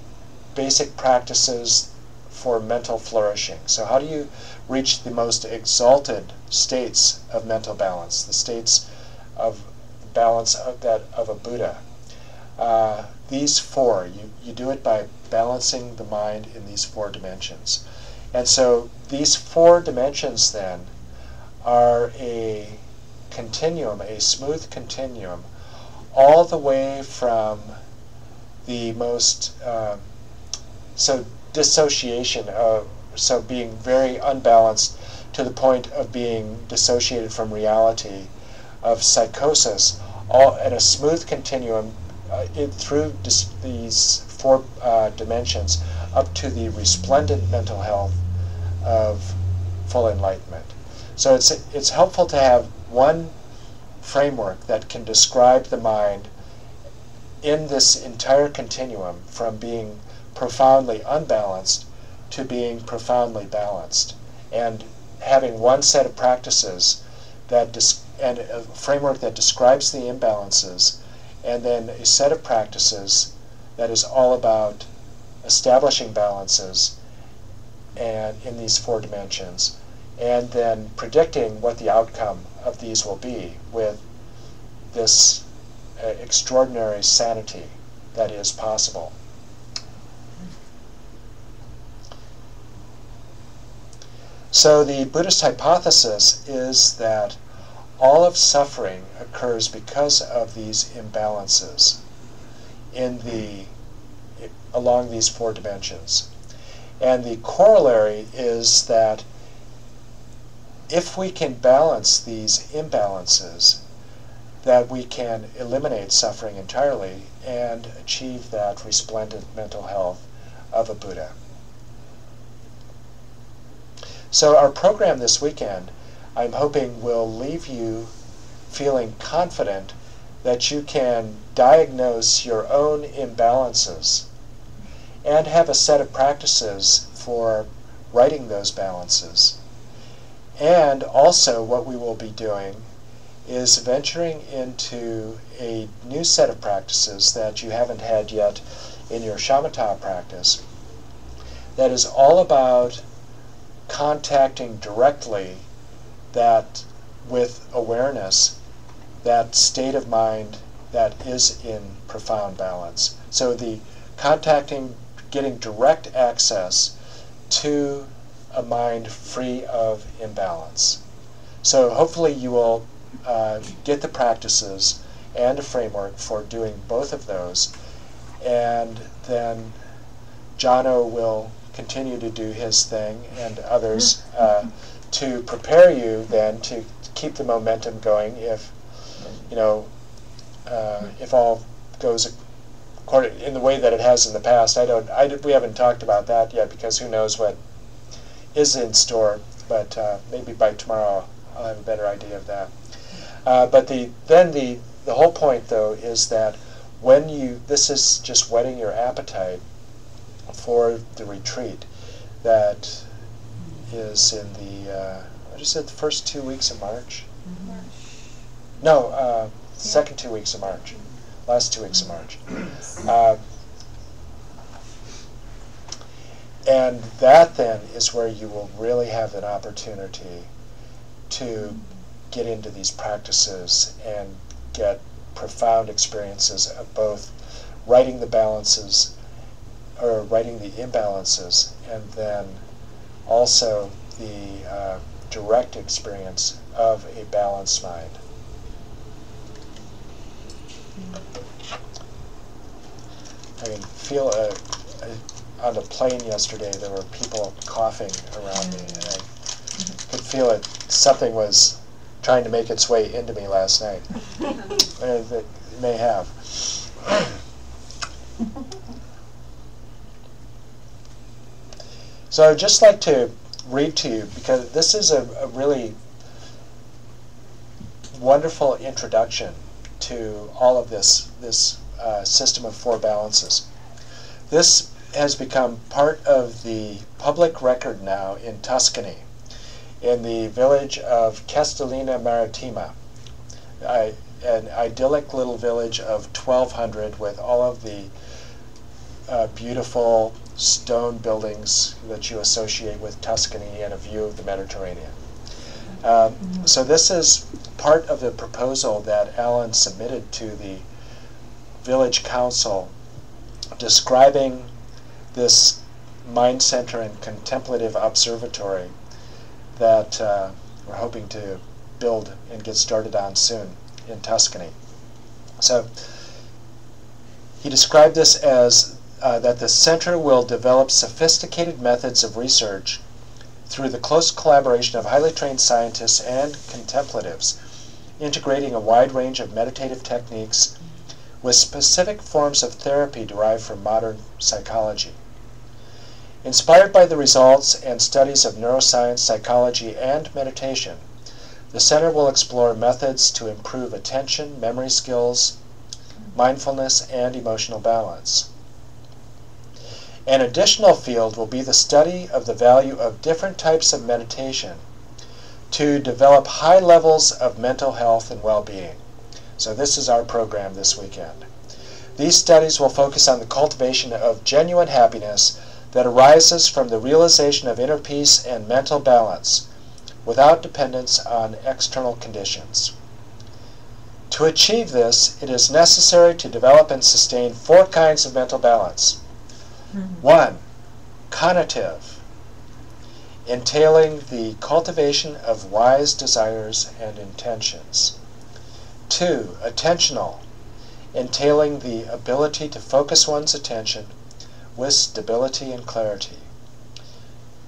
basic practices for mental flourishing. So how do you reach the most exalted states of mental balance, the states of balance of a Buddha? These four, you do it by balancing the mind in these four dimensions. And so these four dimensions then are a continuum, a smooth continuum, all the way from the most, so dissociation, so being very unbalanced to the point of being dissociated from reality, of psychosis, all at a smooth continuum through these four dimensions up to the resplendent mental health of full enlightenment. So it's helpful to have one framework that can describe the mind in this entire continuum from being profoundly unbalanced to being profoundly balanced, and having one set of practices and a framework that describes the imbalances, and then a set of practices that is all about establishing balances and in these four dimensions, and then predicting what the outcome of these will be with this extraordinary sanity that is possible. So the Buddhist hypothesis is that all of suffering occurs because of these imbalances along these four dimensions. And the corollary is that if we can balance these imbalances, that we can eliminate suffering entirely and achieve that resplendent mental health of a Buddha. So our program this weekend, I'm hoping, will leave you feeling confident that you can diagnose your own imbalances and have a set of practices for righting those balances. And also what we will be doing is venturing into a new set of practices that you haven't had yet in your shamatha practice, that is all about contacting directly that with awareness, that state of mind that is in profound balance. So the getting direct access to a mind free of imbalance. So hopefully you will get the practices and a framework for doing both of those, and then Jono will continue to do his thing and others to prepare you then to keep the momentum going if all goes in the way that it has in the past. We haven't talked about that yet because who knows what is in store, but maybe by tomorrow I'll have a better idea of that. But the whole point though is that this is just whetting your appetite for the retreat that is in the what is it, the first 2 weeks of March? No, second 2 weeks of March. Last 2 weeks of March. And that then is where you will really have an opportunity to get into these practices and get profound experiences of both writing the balances or writing the imbalances, and then also the direct experience of a balanced mind. I can feel on the plane yesterday there were people coughing around me, and I could feel it. Something was trying to make its way into me last night. It may have. So I'd just like to read to you, because this is a really wonderful introduction to all of this system of four balances. This has become part of the public record now in Tuscany, in the village of Castellina Marittima, an idyllic little village of 1,200 with all of the beautiful stone buildings that you associate with Tuscany and a view of the Mediterranean. So this is part of the proposal that Alan submitted to the village council, describing this mind center and contemplative observatory that we're hoping to build and get started on soon in Tuscany. So he described this as that the center will develop sophisticated methods of research through the close collaboration of highly trained scientists and contemplatives, integrating a wide range of meditative techniques with specific forms of therapy derived from modern psychology. Inspired by the results and studies of neuroscience, psychology, and meditation, the center will explore methods to improve attention, memory skills, mindfulness, and emotional balance. An additional field will be the study of the value of different types of meditation to develop high levels of mental health and well-being. So this is our program this weekend. These studies will focus on the cultivation of genuine happiness that arises from the realization of inner peace and mental balance without dependence on external conditions. To achieve this, it is necessary to develop and sustain four kinds of mental balance. 1, cognitive, entailing the cultivation of wise desires and intentions. 2, attentional, entailing the ability to focus one's attention with stability and clarity.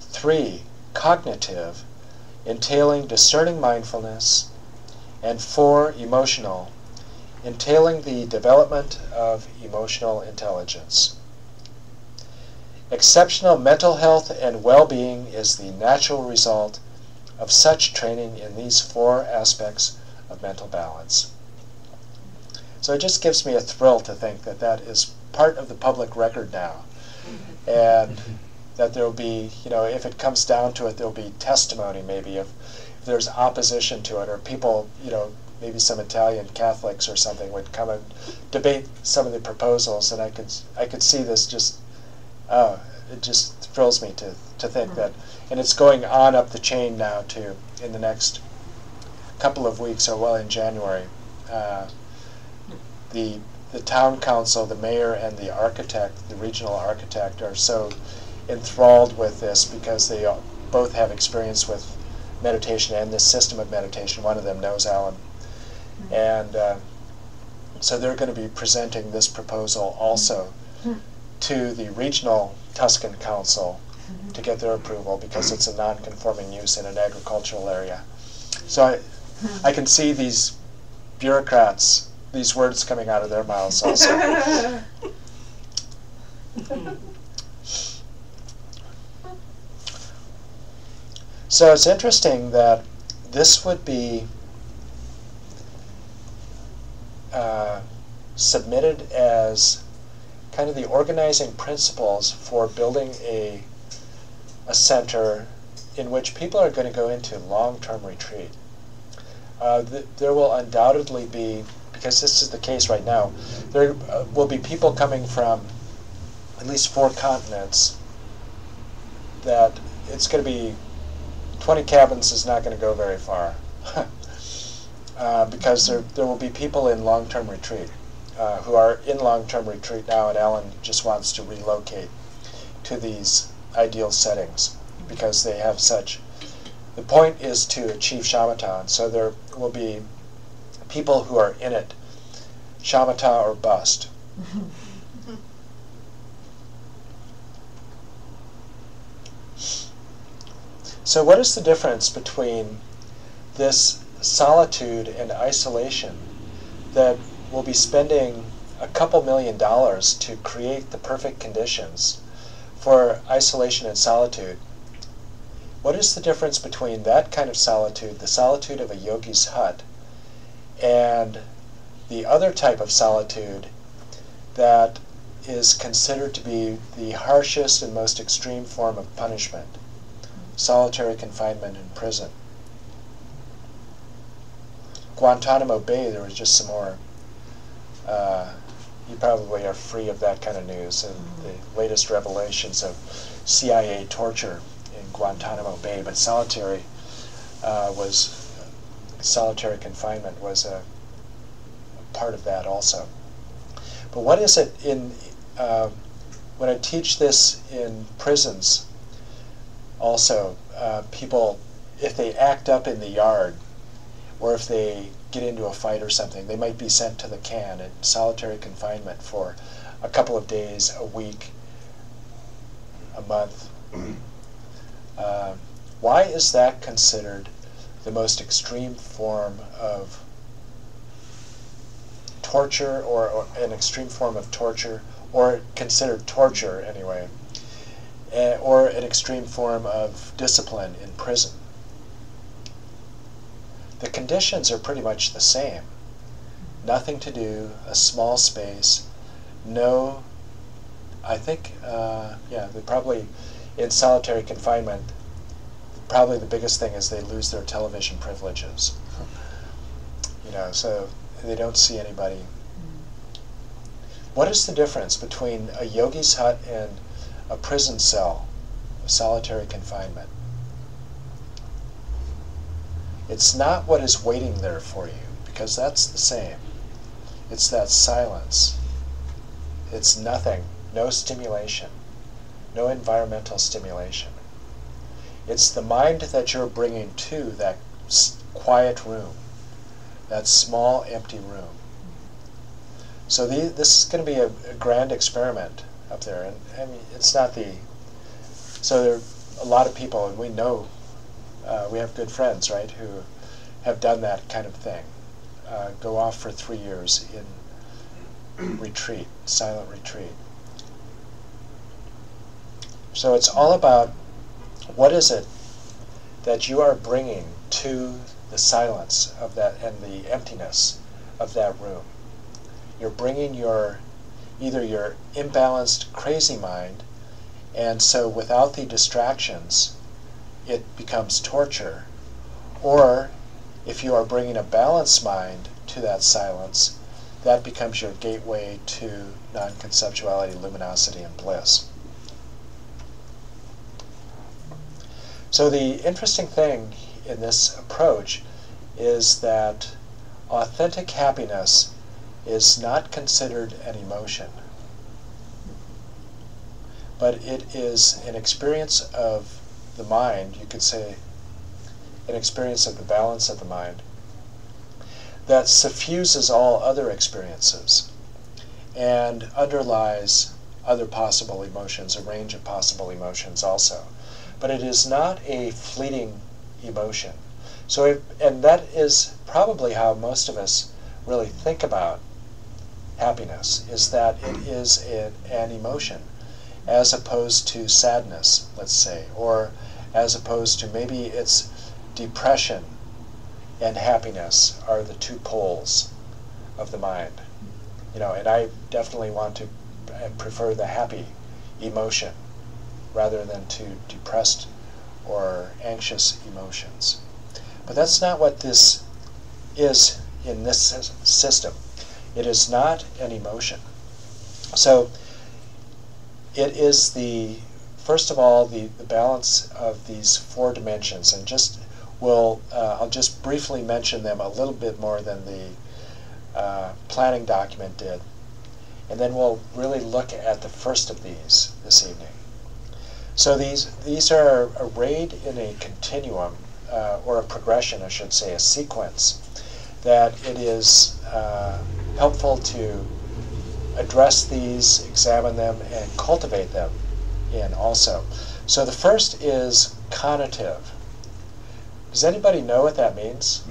3, cognitive, entailing discerning mindfulness. And 4, emotional, entailing the development of emotional intelligence. Exceptional mental health and well-being is the natural result of such training in these four aspects of mental balance. So it just gives me a thrill to think that that is part of the public record now, and that there will be, if it comes down to it, there will be testimony maybe if there's opposition to it, or people, maybe some Italian Catholics or something would come and debate some of the proposals, and I could see this just, it just thrills me to think that, and it's going on up the chain now too. In the next couple of weeks, or well in January, the town council, the mayor, and the architect, the regional architect, are so enthralled with this because they both have experience with meditation and this system of meditation. One of them knows Alan. And so they're going to be presenting this proposal also to the regional Tuscan council to get their approval, because it's a non-conforming use in an agricultural area. So I can see these bureaucrats, these words coming out of their mouths also. So it's interesting that this would be submitted as kind of the organizing principles for building a center in which people are going to go into long-term retreat. There will undoubtedly be, because this is the case right now, there will be people coming from at least 4 continents that it's going to be 20 cabins is not going to go very far. Because there will be people in long-term retreat who are in long-term retreat now, and Alan just wants to relocate to these ideal settings because they have such. The point is to achieve shamatha, so there will be people who are in it, shamatha or bust. So what is the difference between this solitude and isolation that will be spending a couple $1 million to create the perfect conditions for isolation and solitude? What is the difference between that kind of solitude, the solitude of a yogi's hut, and the other type of solitude that is considered to be the harshest and most extreme form of punishment, solitary confinement in prison? Guantanamo Bay, there was just some more. You probably are free of that kind of news, and the latest revelations of CIA torture in Guantanamo Bay. But solitary confinement was a part of that also. But what is it in when I teach this in prisons? Also, people, if they act up in the yard, or if they get into a fight or something, they might be sent to the can in solitary confinement for a couple of days, a week, a month. Why is that considered the most extreme form of torture, or an extreme form of torture, or considered torture anyway, or an extreme form of discipline in prison? The conditions are pretty much the same. Nothing to do, a small space, no, I think, they probably, in solitary confinement, probably the biggest thing is they lose their television privileges. So they don't see anybody. What is the difference between a yogi's hut and a prison cell, a solitary confinement? It's not what is waiting there for you, because that's the same. It's that silence. It's nothing, no stimulation, no environmental stimulation. It's the mind that you're bringing to that quiet room, that small, empty room. So this is going to be a grand experiment up there. And I mean, it's not the... So there are a lot of people, and we know, we have good friends, right, who have done that kind of thing. Go off for 3 years in retreat, silent retreat. So it's all about what is it that you are bringing to the silence of that and the emptiness of that room. You're bringing either your imbalanced, crazy mind, and so without the distractions, it becomes torture. Or if you are bringing a balanced mind to that silence, that becomes your gateway to non-conceptuality, luminosity, and bliss. So the interesting thing in this approach is that authentic happiness is not considered an emotion, but it is an experience of the mind, you could say an experience of the balance of the mind, that suffuses all other experiences and underlies other possible emotions, a range of possible emotions also. But it is not a fleeting emotion. And that is probably how most of us really think about happiness, is that it is an emotion, as opposed to sadness, let's say, or as opposed to maybe it's depression and happiness are the two poles of the mind. And I definitely want to prefer the happy emotion rather than to depressed or anxious emotions. But that's not what this is in this system. It is not an emotion. So it is first of all, the balance of these four dimensions, and I'll just briefly mention them a little bit more than the planning document did, and then we'll really look at the first of these this evening. So these are arrayed in a continuum, or a progression, I should say, a sequence, that it is helpful to address these, examine them, and cultivate them in also. So the first is conative. Does anybody know what that means?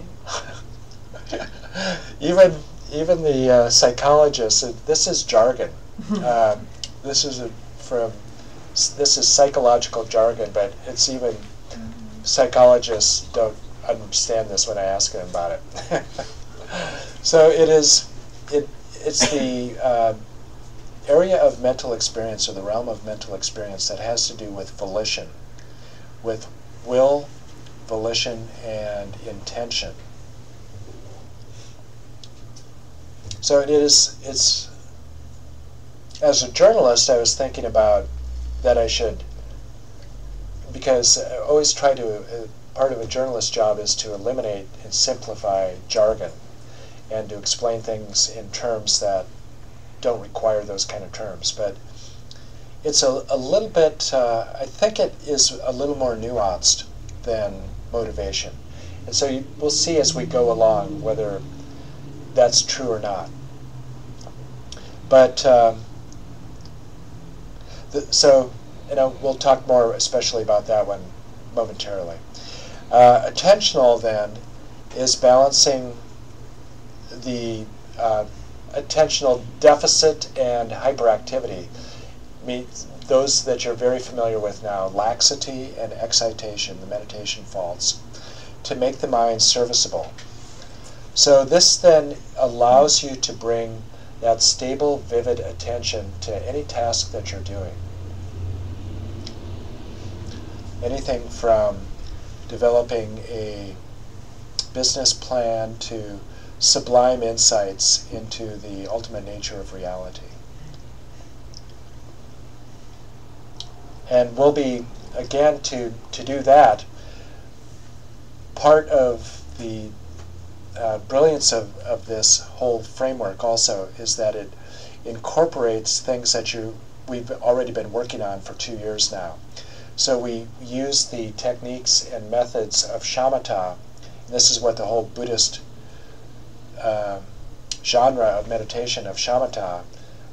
Even the psychologists, this is jargon. This is psychological jargon, but it's even psychologists don't understand this when I ask them about it. So it's the area of mental experience, or the realm of mental experience, that has to do with volition, with will, volition, and intention. So it's as a journalist, I was thinking about that I should, because I always try to, part of a journalist's job is to eliminate and simplify jargon, and to explain things in terms that don't require those kind of terms. But it's a little bit, I think it is a little more nuanced than motivation. And so we'll see as we go along whether that's true or not. But so we'll talk more especially about that one momentarily. Attentional then is balancing the attentional deficit and hyperactivity, those that you're very familiar with now, laxity and excitation, the meditation faults, to make the mind serviceable. So this then allows you to bring that stable, vivid attention to any task that you're doing. Anything from developing a business plan to sublime insights into the ultimate nature of reality. And we'll be, again, to do that, part of the brilliance of this whole framework also is that it incorporates things that we've already been working on for 2 years now. So we use the techniques and methods of shamatha. And this is what the whole Buddhist genre of meditation of shamatha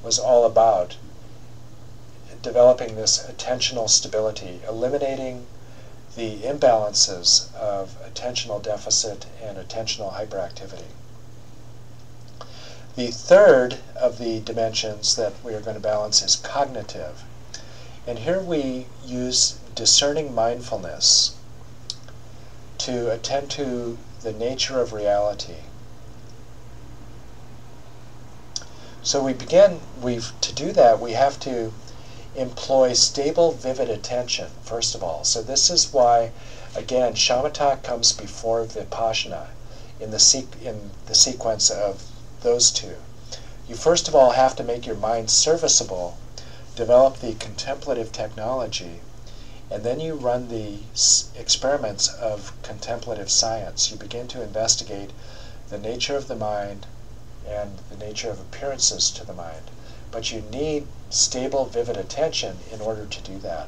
was all about, developing this attentional stability, eliminating the imbalances of attentional deficit and attentional hyperactivity. The third of the dimensions that we are going to balance is cognitive. And here we use discerning mindfulness to attend to the nature of reality. So to do that, we have to employ stable, vivid attention, first of all. So this is why, again, shamatha comes before vipassana in the sequence of those two. You first of all have to make your mind serviceable, develop the contemplative technology, and then you run the experiments of contemplative science. You begin to investigate the nature of the mind and the nature of appearances to the mind. But you need stable, vivid attention in order to do that.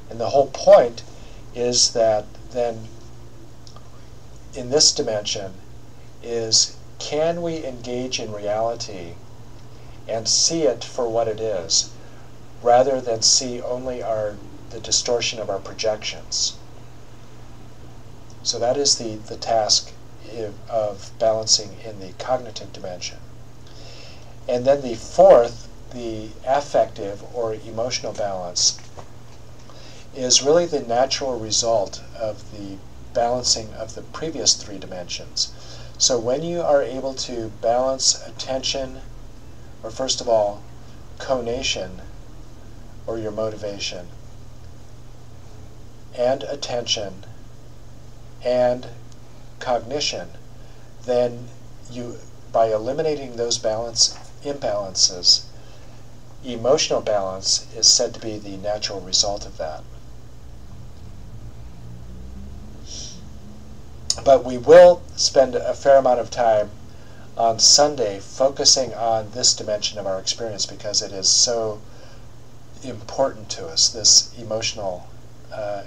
And the whole point is that then in this dimension is, can we engage in reality and see it for what it is, rather than see only the distortion of our projections? So that is the task of balancing in the cognitive dimension. And then the fourth, the affective or emotional balance, is really the natural result of the balancing of the previous three dimensions. So when you are able to balance attention, or first of all, conation, or your motivation, and attention and cognition, then you, by eliminating those imbalances, emotional balance is said to be the natural result of that. But we will spend a fair amount of time on Sunday focusing on this dimension of our experience because it is so important to us, this emotional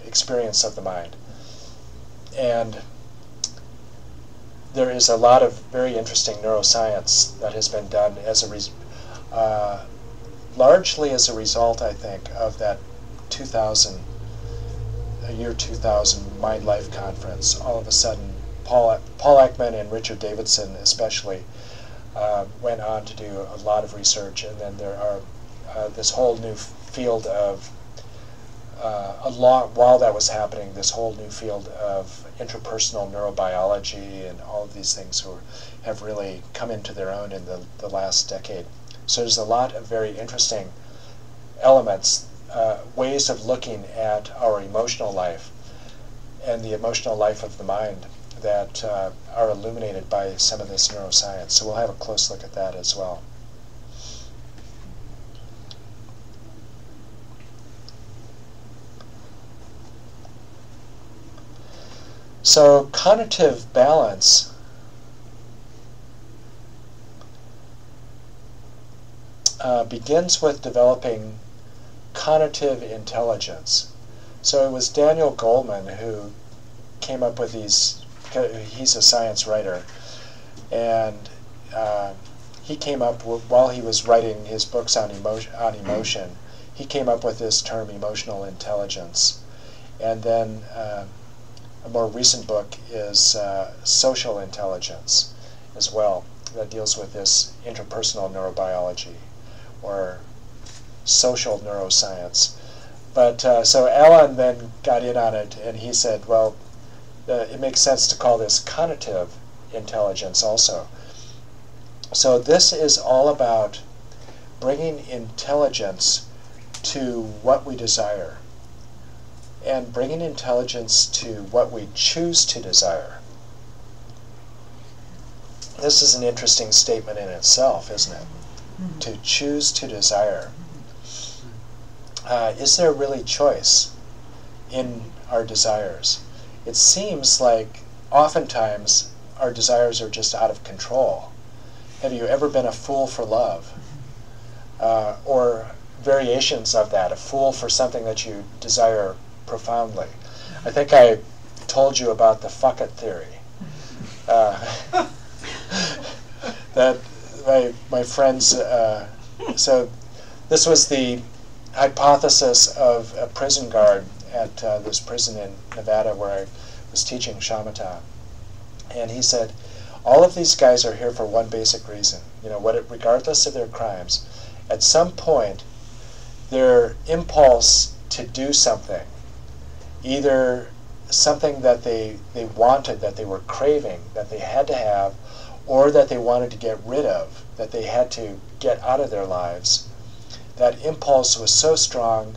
experience of the mind. And there is a lot of very interesting neuroscience that has been done as a largely as a result, I think, of that 2000 Mind Life conference. All of a sudden, Paul Ekman and Richard Davidson especially went on to do a lot of research, and then there are this whole new field of while that was happening, this whole new field of interpersonal neurobiology and all of these things have really come into their own in the last decade. So there's a lot of very interesting elements, ways of looking at our emotional life and the emotional life of the mind that are illuminated by some of this neuroscience. So we'll have a close look at that as well. So cognitive balance begins with developing cognitive intelligence. So it was Daniel Goleman who came up with these. He's a science writer, and he came up while he was writing his books on emotion. He came up with this term, emotional intelligence, and then a more recent book is social intelligence as well, that deals with this interpersonal neurobiology or social neuroscience. But so Alan then got in on it, and he said, well, it makes sense to call this cognitive intelligence also. So this is all about bringing intelligence to what we desire and bringing intelligence to what we choose to desire. This is an interesting statement in itself, isn't it? To choose to desire. Is there really choice in our desires? It seems like oftentimes our desires are just out of control. Have you ever been a fool for love? Or variations of that, a fool for something that you desire profoundly. I think I told you about the fuck it theory. That my friends, so this was the hypothesis of a prison guard at this prison in Nevada where I was teaching shamatha. And he said, all of these guys are here for one basic reason. You know, regardless of their crimes, at some point, their impulse to do something, either something that they wanted, that they were craving, that they had to have, or that they wanted to get rid of, that they had to get out of their lives, that impulse was so strong,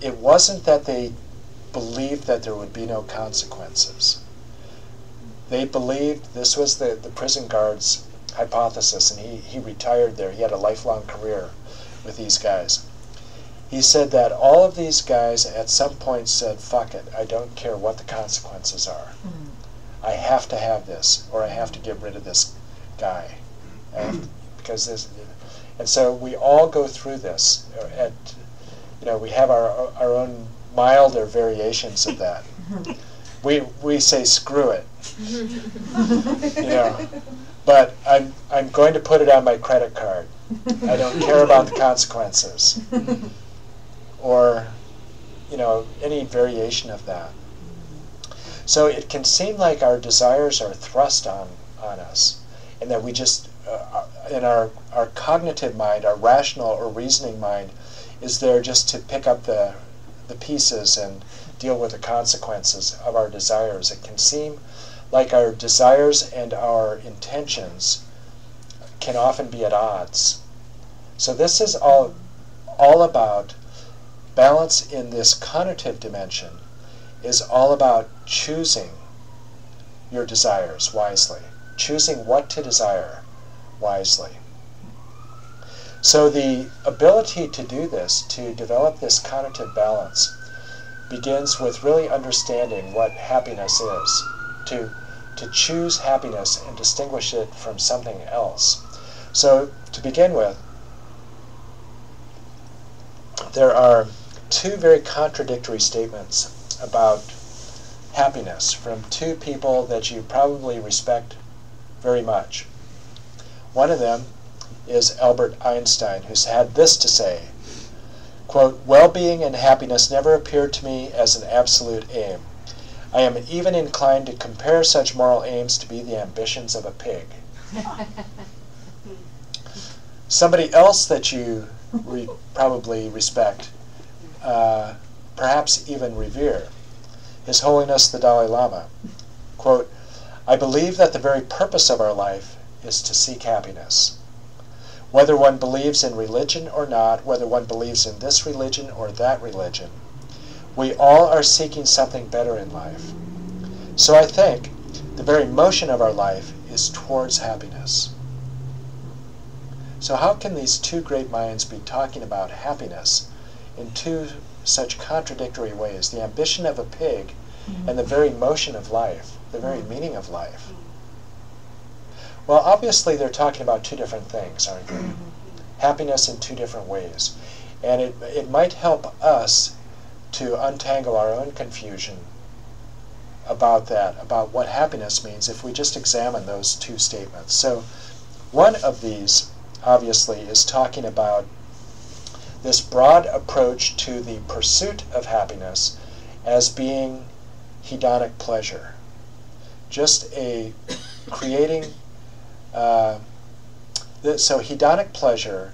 it wasn't that they believed that there would be no consequences. They believed, this was the prison guard's hypothesis, and he retired there. He had a lifelong career with these guys. He said that all of these guys at some point said, fuck it, I don't care what the consequences are. I have to have this, or I have to get rid of this guy. Because this, and so we all go through this. We have our own milder variations of that. We say screw it, but I'm going to put it on my credit card. I don't care about the consequences, or any variation of that. So it can seem like our desires are thrust on us, and that we just in our cognitive mind, our rational or reasoning mind, is there just to pick up the pieces and deal with the consequences of our desires. It can seem like our desires and our intentions can often be at odds. So this is all about balance in this cognitive dimension is all about choosing your desires wisely, choosing what to desire wisely. So the ability to do this, to develop this cognitive balance, begins with really understanding what happiness is, to choose happiness and distinguish it from something else. So to begin with, there are two very contradictory statements about happiness from two people that you probably respect very much. One of them is Albert Einstein, who's had this to say, quote, "Well-being and happiness never appeared to me as an absolute aim. I am even inclined to compare such moral aims to be the ambitions of a pig." Somebody else that you probably respect, perhaps even revere, His Holiness the Dalai Lama. Quote, "I believe that the very purpose of our life is to seek happiness. Whether one believes in religion or not, whether one believes in this religion or that religion, we all are seeking something better in life. So I think the very motion of our life is towards happiness." So how can these two great minds be talking about happiness in two such contradictory ways? The ambition of a pig and the very motion of life, the very meaning of life. Well, obviously they're talking about two different things, aren't they? Happiness in two different ways. And it might help us to untangle our own confusion about that, about what happiness means, if we just examine those two statements. So one of these, obviously, is talking about this broad approach to the pursuit of happiness as being hedonic pleasure. Just a creating, so hedonic pleasure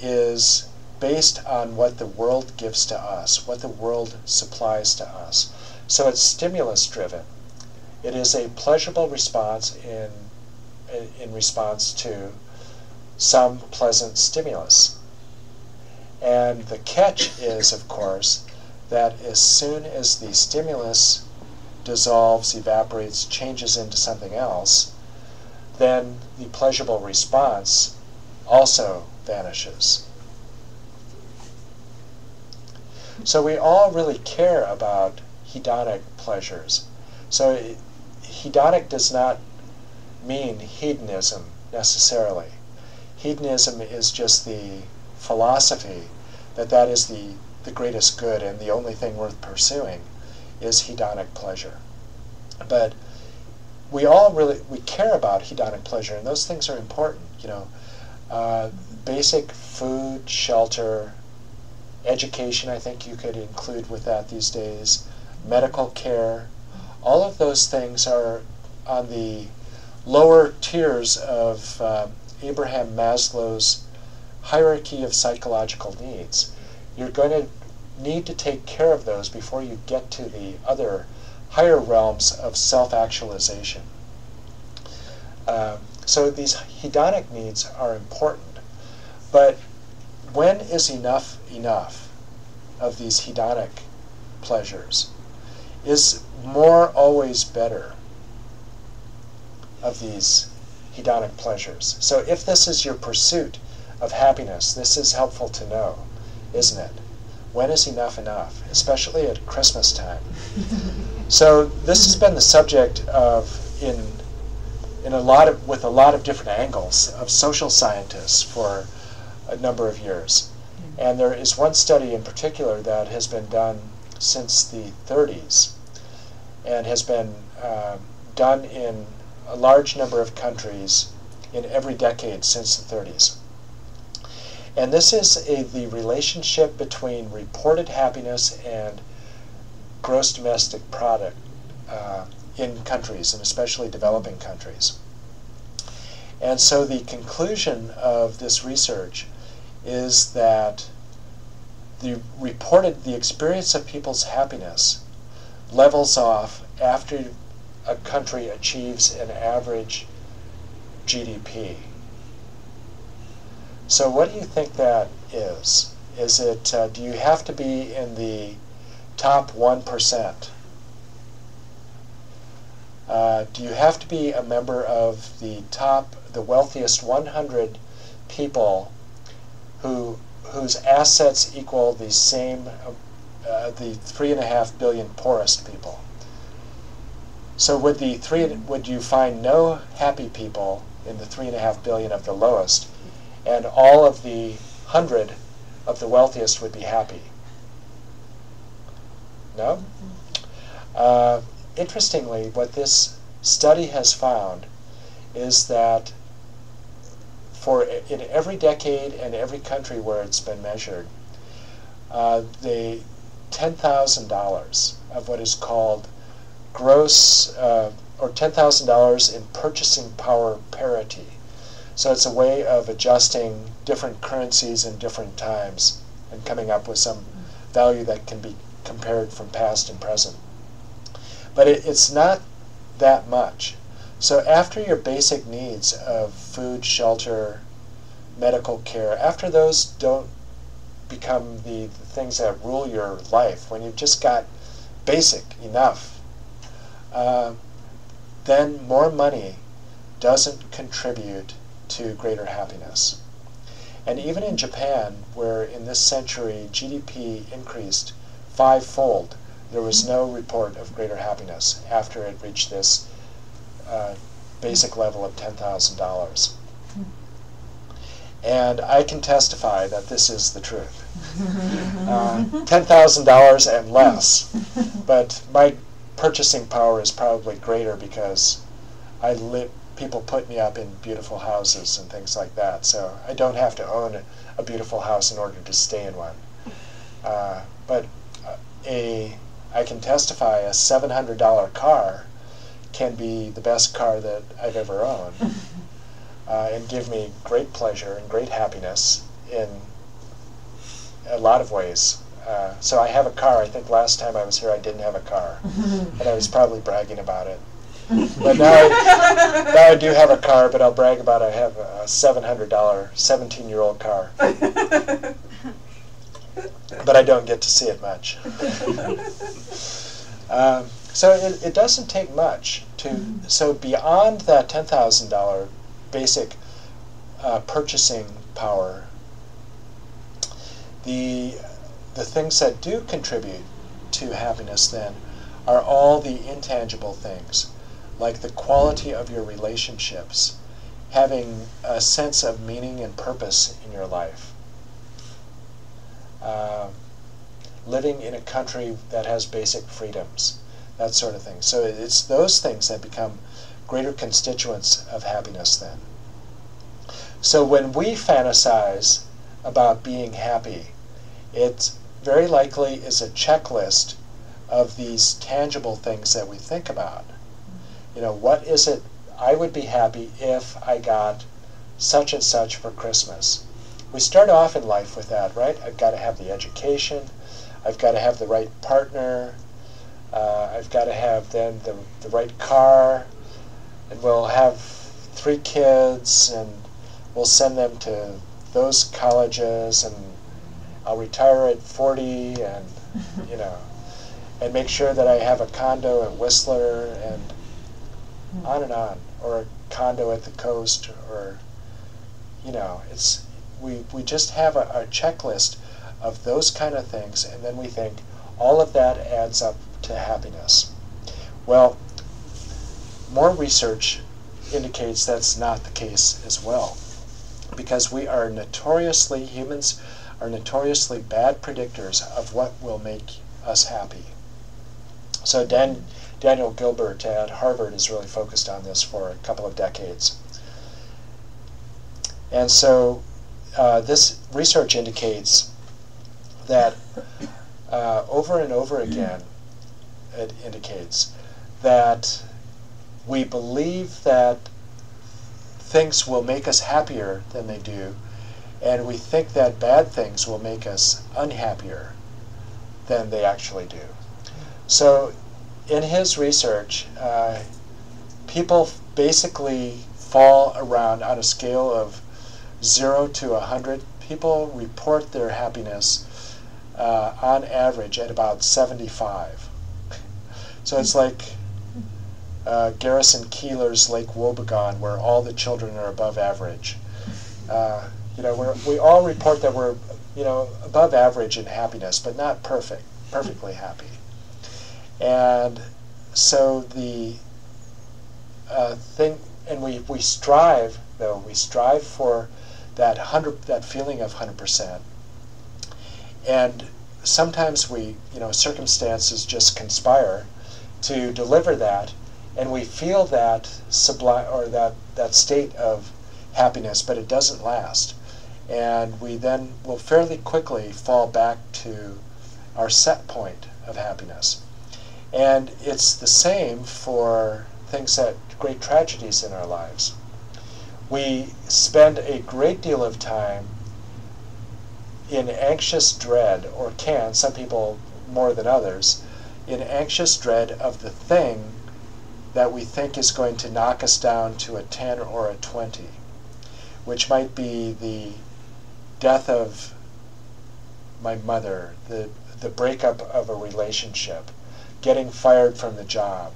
is based on what the world gives to us, what the world supplies to us. So it's stimulus driven. It is a pleasurable response in response to some pleasant stimulus. And the catch is, of course, that as soon as the stimulus dissolves, evaporates, changes into something else, then the pleasurable response also vanishes. So we all really care about hedonic pleasures. So hedonic does not mean hedonism necessarily. Hedonism is just the philosophy that is the greatest good, and the only thing worth pursuing is hedonic pleasure. But we care about hedonic pleasure, and those things are important. Basic food, shelter, education, I think you could include with that these days, medical care, all of those things are on the lower tiers of Abraham Maslow's hierarchy of psychological needs. You're going to need to take care of those before you get to the other higher realms of self-actualization. So these hedonic needs are important. But when is enough of these hedonic pleasures? Is more always better of these hedonic pleasures? So if this is your pursuit of happiness, this is helpful to know, isn't it? When is enough, especially at Christmas time? So this has been the subject of, with a lot of different angles, of social scientists for a number of years. And there is one study in particular that has been done since the 30s and has been done in a large number of countries in every decade since the 30s. And this is the relationship between reported happiness and gross domestic product in countries, and especially developing countries. And so the conclusion of this research is that the experience of people's happiness levels off after a country achieves an average GDP. So what do you think that is? Is it, do you have to be in the top 1% Do you have to be a member of the wealthiest 100 people whose assets equal the 3.5 billion poorest people? So would you find no happy people in the 3.5 billion of the lowest, and all of the 100 of the wealthiest would be happy? No? Interestingly, what this study has found is that in every decade and every country where it's been measured, the $10,000 of what is called gross, or $10,000 in purchasing power parity. So it's a way of adjusting different currencies in different times and coming up with some value that can be compared from past and present. But it's not that much. So after your basic needs of food, shelter, medical care, after those don't become the things that rule your life, when you've just got basic enough, then more money doesn't contribute to greater happiness. And even in Japan, where in this century GDP increased 5-fold, there was no report of greater happiness after it reached this basic level of $10,000. And I can testify that this is the truth. $10,000 and less, but my purchasing power is probably greater because people put me up in beautiful houses and things like that, so I don't have to own a beautiful house in order to stay in one. But I can testify a $700 car can be the best car that I've ever owned, and give me great pleasure and great happiness in a lot of ways. So I have a car. I think last time I was here I didn't have a car, and I was probably bragging about it. But now I do have a car, but I'll brag about I have a $700 17-year-old car. But I don't get to see it much. So it doesn't take much so beyond that $10,000 basic purchasing power, the things that do contribute to happiness then are all the intangible things, like the quality of your relationships, having a sense of meaning and purpose in your life, living in a country that has basic freedoms, that sort of thing. So it's those things that become greater constituents of happiness then. So when we fantasize about being happy, it very likely is a checklist of these tangible things that we think about. You know, what is it? I would be happy if I got such and such for Christmas. We start off in life with that, right? I've got to have the education, I've got to have the right partner, I've got to have then the right car, and we'll have 3 kids, and we'll send them to those colleges, and I'll retire at 40, and and make sure that I have a condo at Whistler, and on, or a condo at the coast, or it's we just have a checklist of those kind of things, and then we think all of that adds up to happiness. Well, more research indicates that's not the case as well, because humans are notoriously bad predictors of what will make us happy. So Daniel Gilbert at Harvard has really focused on this for a couple of decades. And so this research indicates that over and over again, it indicates that we believe that things will make us happier than they do, and we think that bad things will make us unhappier than they actually do. So in his research, people basically fall around on a scale of 0 to 100. People report their happiness on average at about 75. So it's like Garrison Keillor's Lake Wobegon, where all the children are above average. We all report that we're, above average in happiness, but not perfectly happy. And so the and we strive for that feeling of 100%. And sometimes circumstances just conspire to deliver that, and we feel that sublime, or that state of happiness, but it doesn't last. And we then will fairly quickly fall back to our set point of happiness. And it's the same for great tragedies in our lives. We spend a great deal of time in anxious dread, or some people more than others, in anxious dread of the thing that we think is going to knock us down to a 10 or a 20, which might be the death of my mother, the breakup of a relationship, getting fired from the job.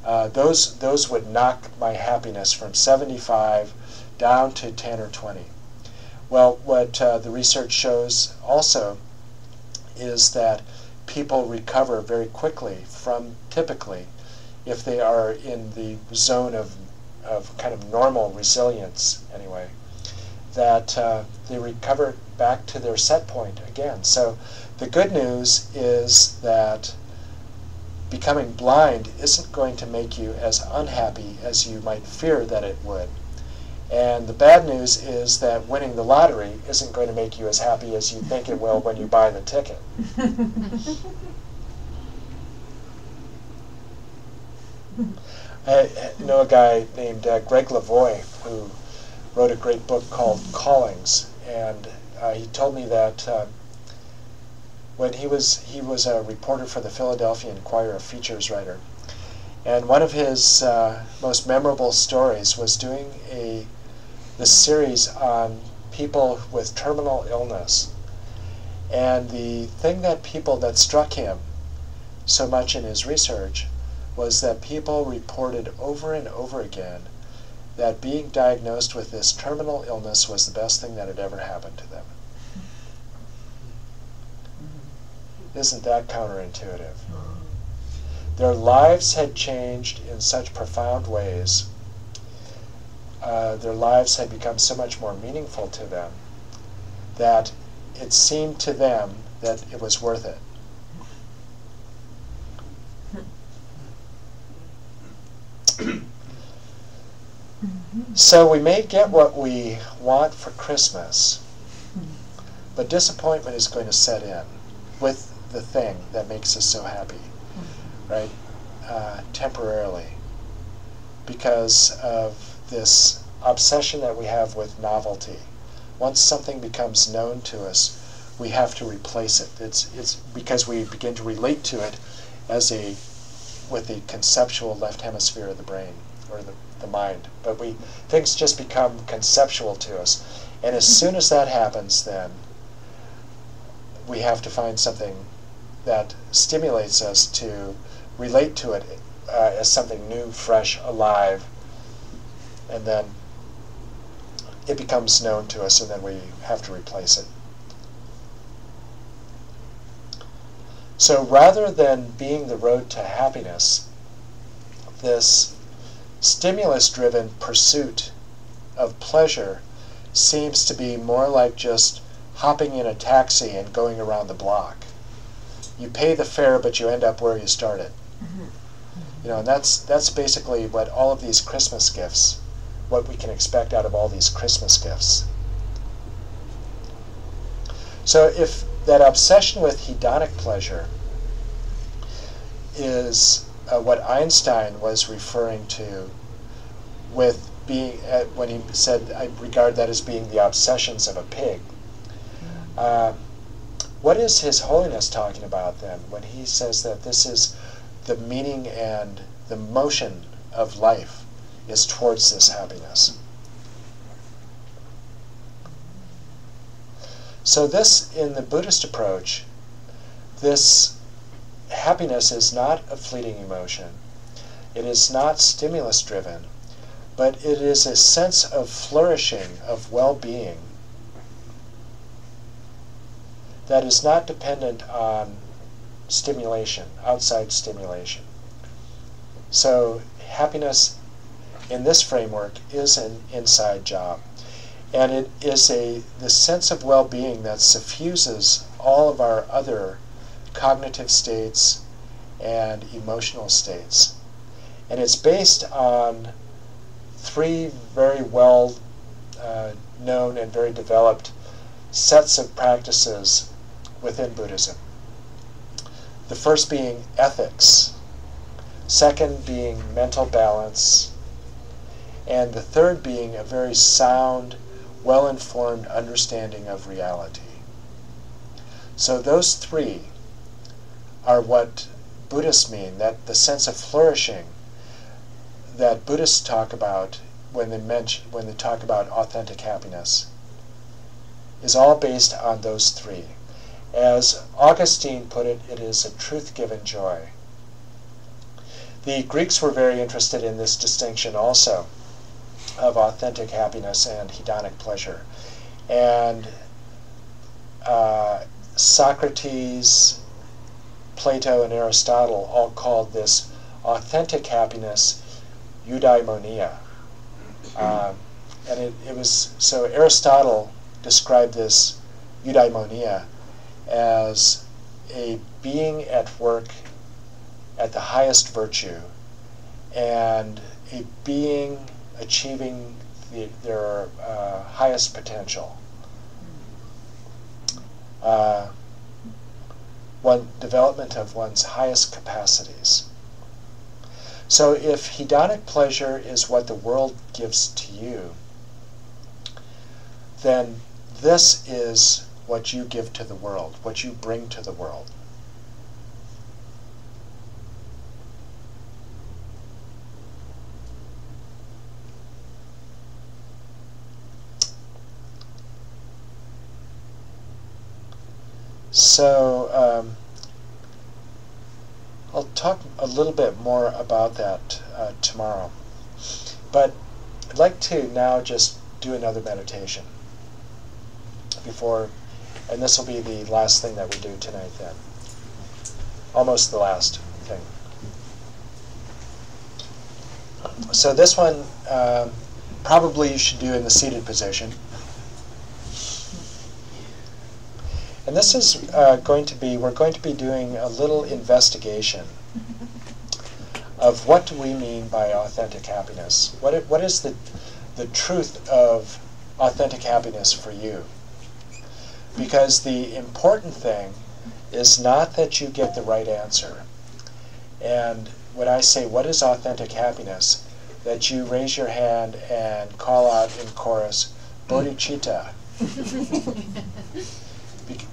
Those would knock my happiness from 75 down to 10 or 20. Well, what the research shows also is that people recover very quickly from, typically, if they are in the zone of kind of normal resilience anyway, that they recover back to their set point again. So the good news is that becoming blind isn't going to make you as unhappy as you might fear that it would. And the bad news is that winning the lottery isn't going to make you as happy as you think it will when you buy the ticket. I know a guy named Greg Lavoie who wrote a great book called Callings, and he told me that when he was a reporter for the Philadelphia Inquirer, a features writer, and one of his most memorable stories was doing this series on people with terminal illness. And the thing that struck him so much in his research was that people reported over and over again that being diagnosed with this terminal illness was the best thing that had ever happened to them. Isn't that counterintuitive? Their lives had changed in such profound ways. Their lives had become so much more meaningful to them that it seemed to them that it was worth it. So we may get what we want for Christmas, but disappointment is going to set in with the thing that makes us so happy, right? Temporarily, because of this obsession that we have with novelty. Once something becomes known to us, we have to replace it. It's because we begin to relate to it with the conceptual left hemisphere of the brain, or the mind. But things just become conceptual to us. And as soon as that happens, then we have to find something that stimulates us to relate to it as something new, fresh, alive, and then it becomes known to us, and then we have to replace it. So rather than being the road to happiness, this stimulus-driven pursuit of pleasure seems to be more like just hopping in a taxi and going around the block. You pay the fare, but you end up where you started. And that's basically what all of these Christmas gifts, what we can expect out of all these Christmas gifts. So if that obsession with hedonic pleasure is what Einstein was referring to with being, when he said, I regard that as being the obsessions of a pig. What is His Holiness talking about then when he says that this is the meaning and the motion of life is towards this happiness? So this, in the Buddhist approach, this happiness is not a fleeting emotion. It is not stimulus-driven, but it is a sense of flourishing, of well-being, that is not dependent on stimulation, outside stimulation. So happiness in this framework is an inside job. And it is the sense of well-being that suffuses all of our other cognitive states and emotional states. And it's based on three very well known and very developed sets of practices within Buddhism. The first being ethics, second being mental balance, and the third being a very sound, well-informed understanding of reality. So those three are what Buddhists mean, that the sense of flourishing that Buddhists talk about when they talk about authentic happiness is all based on those three. As Augustine put it, it is a truth-given joy. The Greeks were very interested in this distinction also of authentic happiness and hedonic pleasure. And Socrates, Plato, and Aristotle all called this authentic happiness eudaimonia. And it was, so Aristotle described this eudaimonia as a being at work at the highest virtue and a being achieving their highest potential. One development of one's highest capacities. So if hedonic pleasure is what the world gives to you, then this is what you give to the world, what you bring to the world. So I'll talk a little bit more about that tomorrow. But I'd like to now just do another meditation before, and this will be the last thing that we do tonight then. Almost the last thing. So this one probably you should do in the seated position. And this is we're going to be doing a little investigation of what do we mean by authentic happiness. What is the truth of authentic happiness for you? Because the important thing is not that you get the right answer. And when I say, what is authentic happiness, that you raise your hand and call out in chorus, bodhicitta,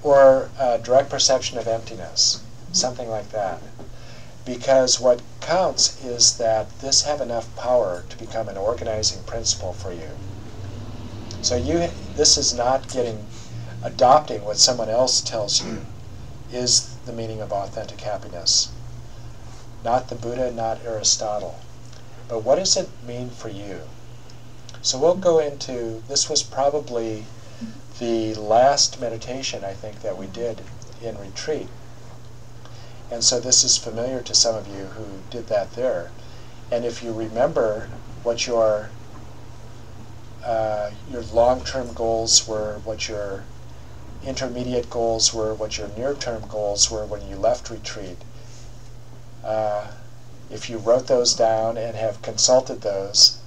or direct perception of emptiness, something like that. Because what counts is that this have enough power to become an organizing principle for you. So this is not adopting what someone else tells you is the meaning of authentic happiness. Not the Buddha, not Aristotle. But what does it mean for you? So we'll go into, this was probably the last meditation, I think, that we did in retreat. And so this is familiar to some of you who did that there. And if you remember what your long-term goals were, what your intermediate goals were, what your near-term goals were when you left retreat, if you wrote those down and have consulted those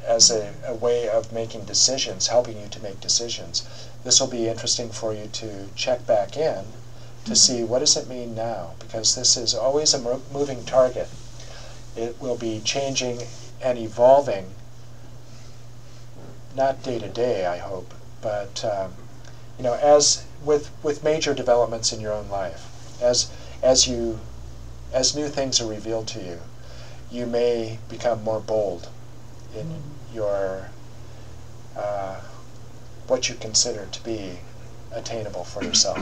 as a way of making decisions, helping you to make decisions, this will be interesting for you to check back in to see what does it mean now, because this is always a moving target. It will be changing and evolving, not day to day, I hope, but as with major developments in your own life, as new things are revealed to you, you may become more bold in your what you consider to be attainable for yourself.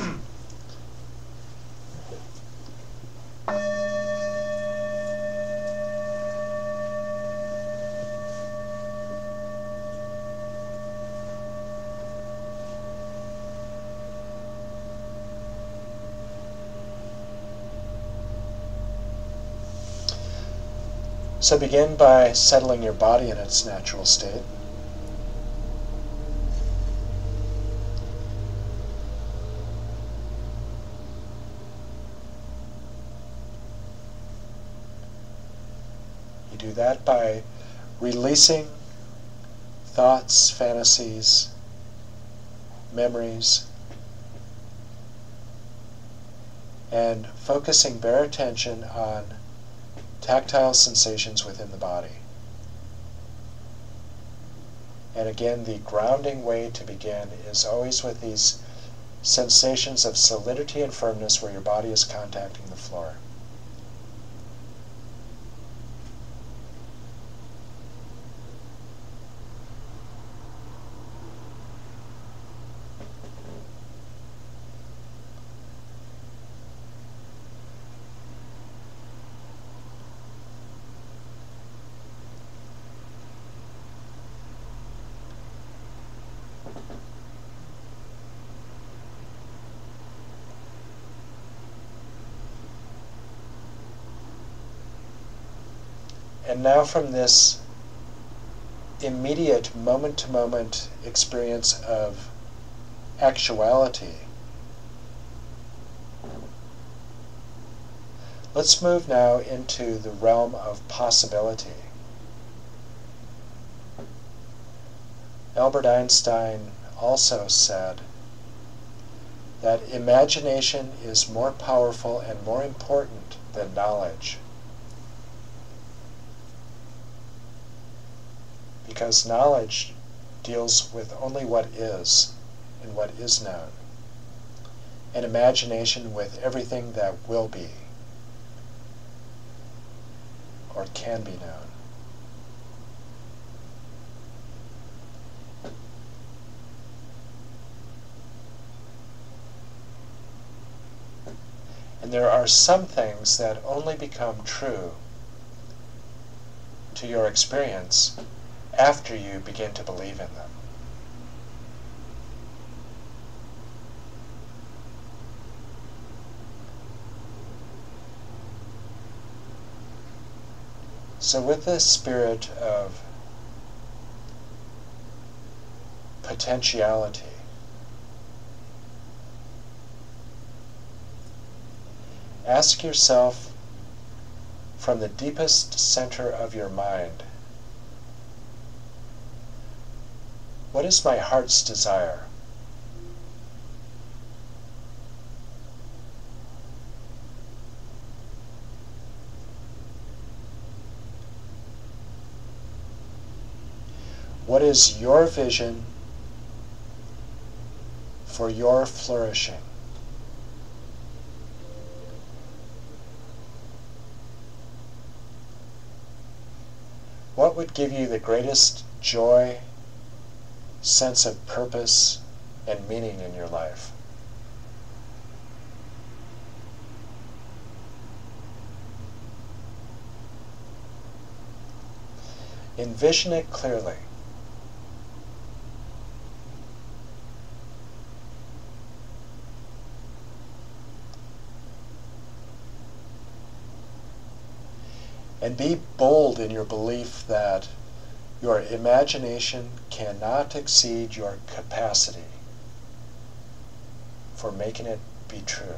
So begin by settling your body in its natural state. You do that by releasing thoughts, fantasies, memories, and focusing bare attention on tactile sensations within the body. And again, the grounding way to begin is always with these sensations of solidity and firmness where your body is contacting the floor. And now from this immediate moment-to-moment experience of actuality, let's move now into the realm of possibility. Albert Einstein also said that imagination is more powerful and more important than knowledge, because knowledge deals with only what is and what is known, and imagination with everything that will be or can be known. And there are some things that only become true to your experience after you begin to believe in them. So with this spirit of potentiality, ask yourself from the deepest center of your mind, what is my heart's desire? What is your vision for your flourishing? What would give you the greatest joy, sense of purpose, and meaning in your life? Envision it clearly. And be bold in your belief that your imagination cannot exceed your capacity for making it be true.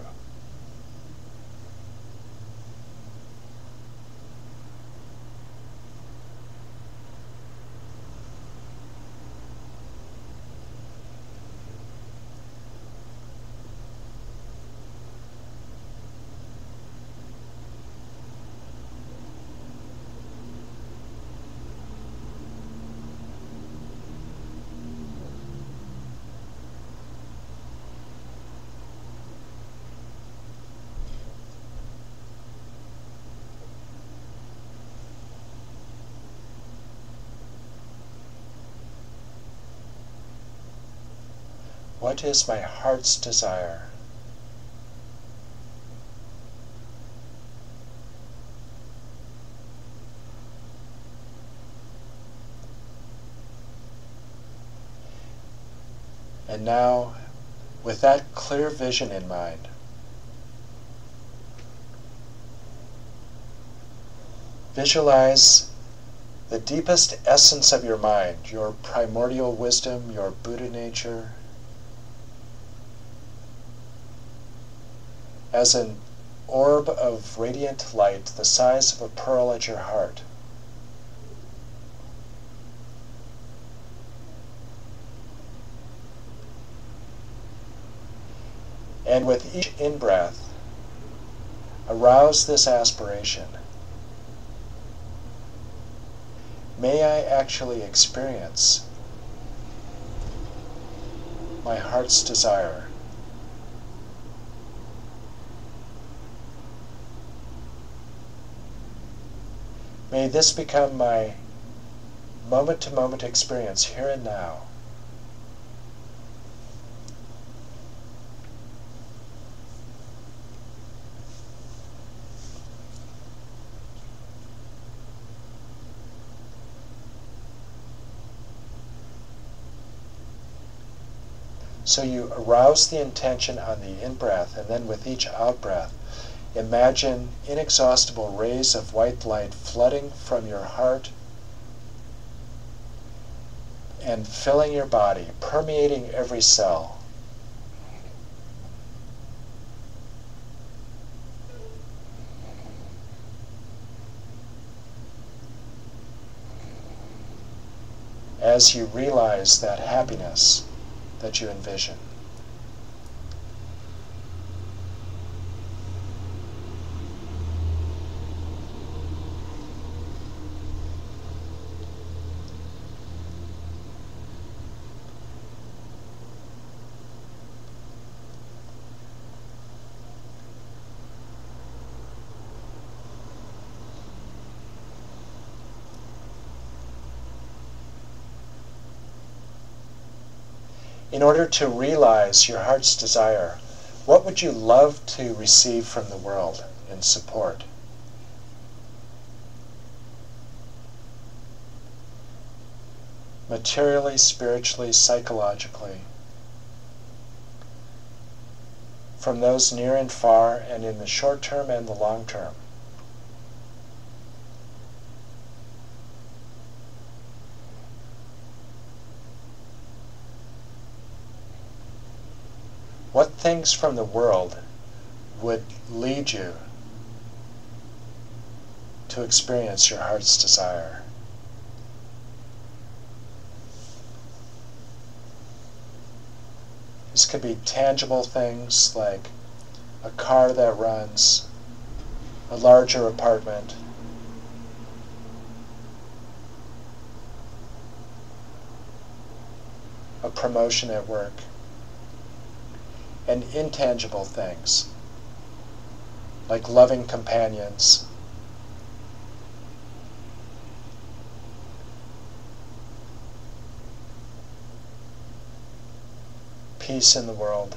What is my heart's desire? And now, with that clear vision in mind, Visualize the deepest essence of your mind, your primordial wisdom, your Buddha nature, as an orb of radiant light the size of a pearl at your heart. And with each in-breath, arouse this aspiration. May I actually experience my heart's desire. May this become my moment-to-moment experience here and now. So you arouse the intention on the in-breath, and then with each out-breath, imagine inexhaustible rays of white light flooding from your heart and filling your body, permeating every cell. As you realize that happiness that you envision. In order to realize your heart's desire, what would you love to receive from the world in support? Materially, spiritually, psychologically, from those near and far, and in the short term and the long term. What things from the world would lead you to experience your heart's desire? This could be tangible things like a car that runs, a larger apartment, a promotion at work, and intangible things like loving companions, peace in the world,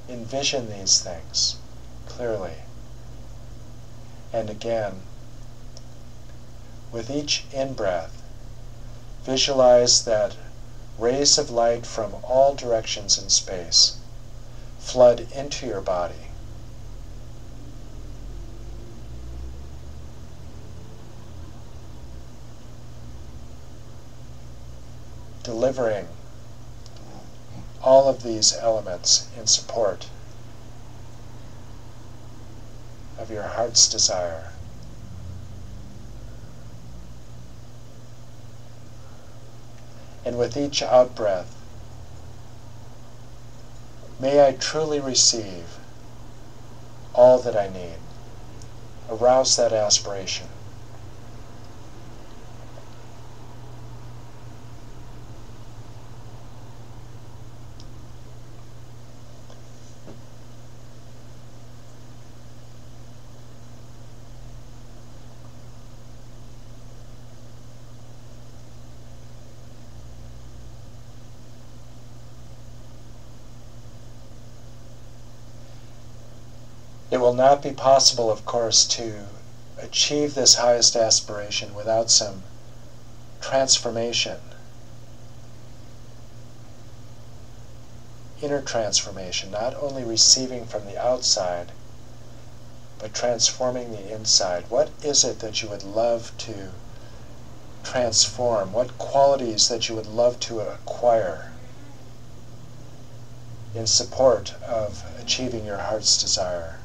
envision these things clearly. And again, with each in-breath, visualize that rays of light from all directions in space flood into your body. Delivering all of these elements in support of your heart's desire. And with each out-breath, may I truly receive all that I need. Arouse that aspiration. It will not be possible, of course, to achieve this highest aspiration without some transformation. inner transformation, not only receiving from the outside, but transforming the inside. What is it that you would love to transform? What qualities that you would love to acquire in support of achieving your heart's desire?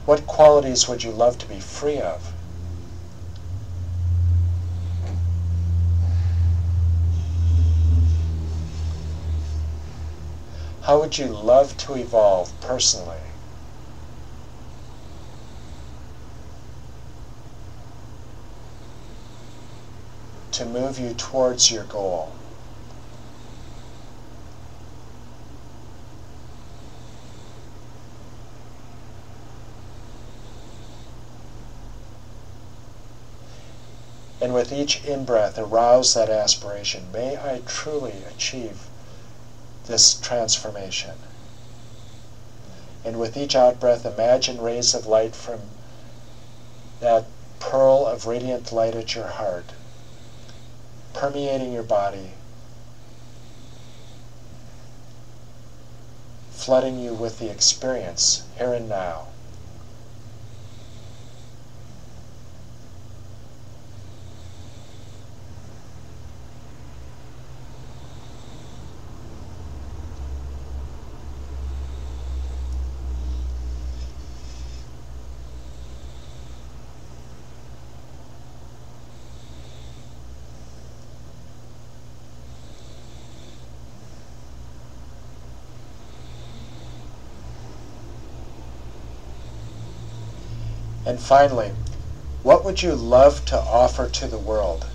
What qualities would you love to be free of? How would you love to evolve personally? To move you towards your goal? And with each in-breath, arouse that aspiration. May I truly achieve this transformation. And with each out-breath, imagine rays of light from that pearl of radiant light at your heart, permeating your body, flooding you with the experience here and now. And finally, what would you love to offer to the world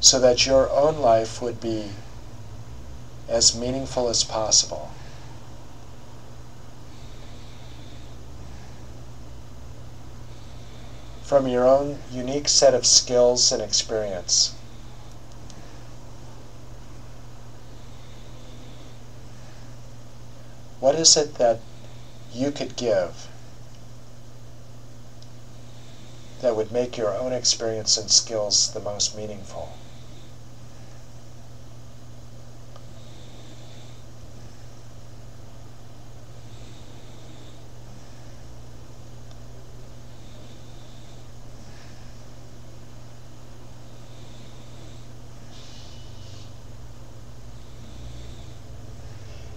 so that your own life would be as meaningful as possible? From your own unique set of skills and experience. What is it that you could give that would make your own experience and skills the most meaningful?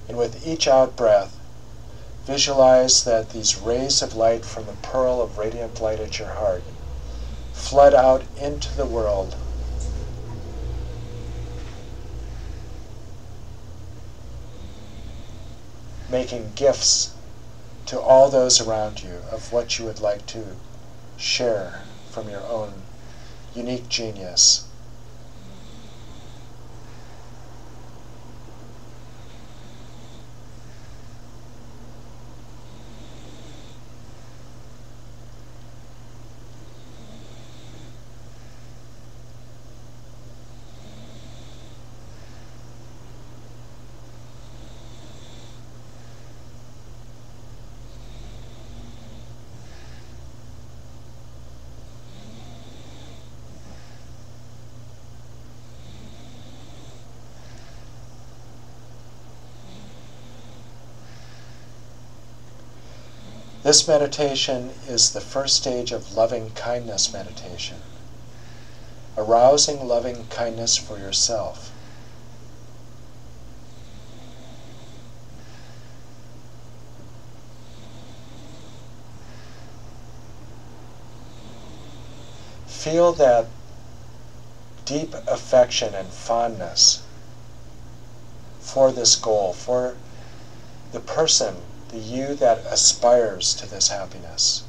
And with each out-breath, visualize that these rays of light from the pearl of radiant light at your heart flood out into the world, making gifts to all those around you of what you would like to share from your own unique genius. This meditation is the first stage of loving kindness meditation, arousing loving kindness for yourself. Feel that deep affection and fondness for this goal, for the person, the you that aspires to this happiness.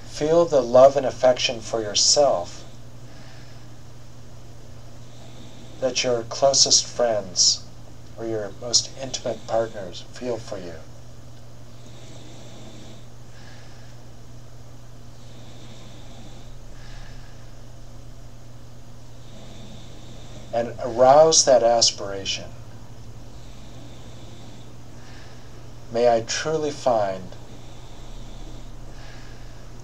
Feel the love and affection for yourself that your closest friends or your most intimate partners feel for you. And arouse that aspiration. May I truly find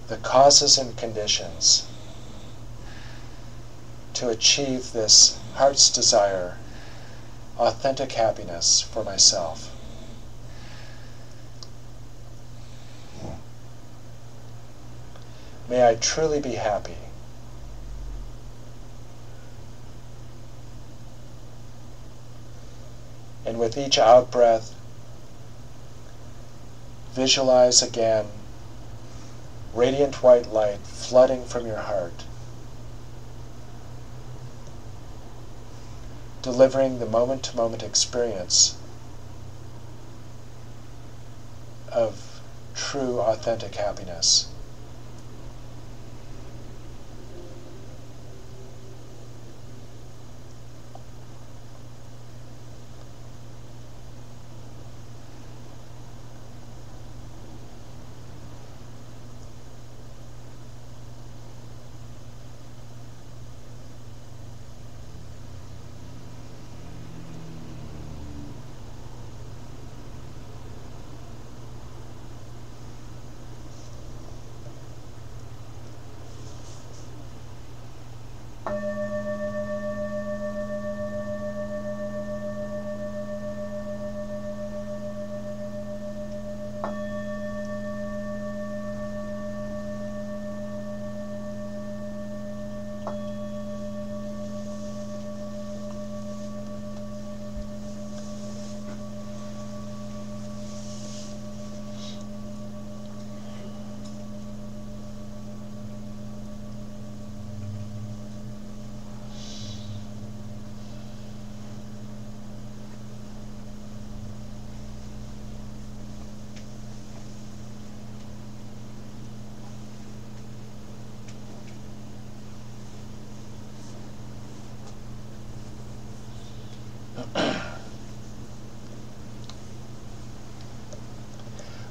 the causes and conditions to achieve this heart's desire, authentic happiness for myself. May I truly be happy. And with each out-breath, visualize again radiant white light flooding from your heart, delivering the moment-to-moment experience of true, authentic happiness.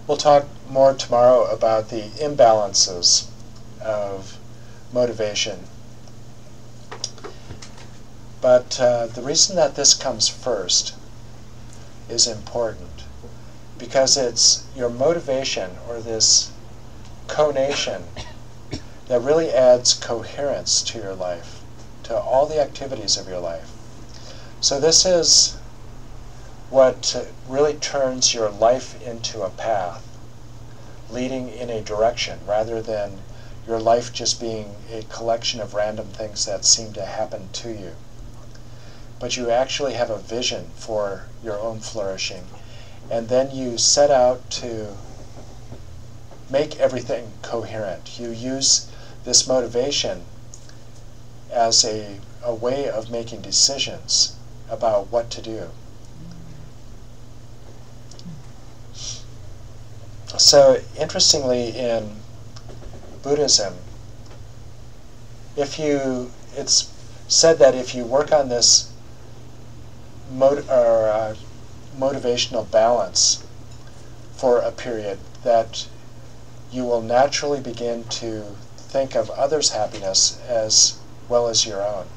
We'll talk more tomorrow about the imbalances of motivation. But the reason that this comes first is important because it's your motivation, or this conation, that really adds coherence to your life, to all the activities of your life. So this is what really turns your life into a path, leading in a direction, rather than your life just being a collection of random things that seem to happen to you. But you actually have a vision for your own flourishing, and then you set out to make everything coherent. You use this motivation as a way of making decisions about what to do. So interestingly, in Buddhism, it's said that if you work on this motivational balance for a period, that you will naturally begin to think of others' happiness as well as your own.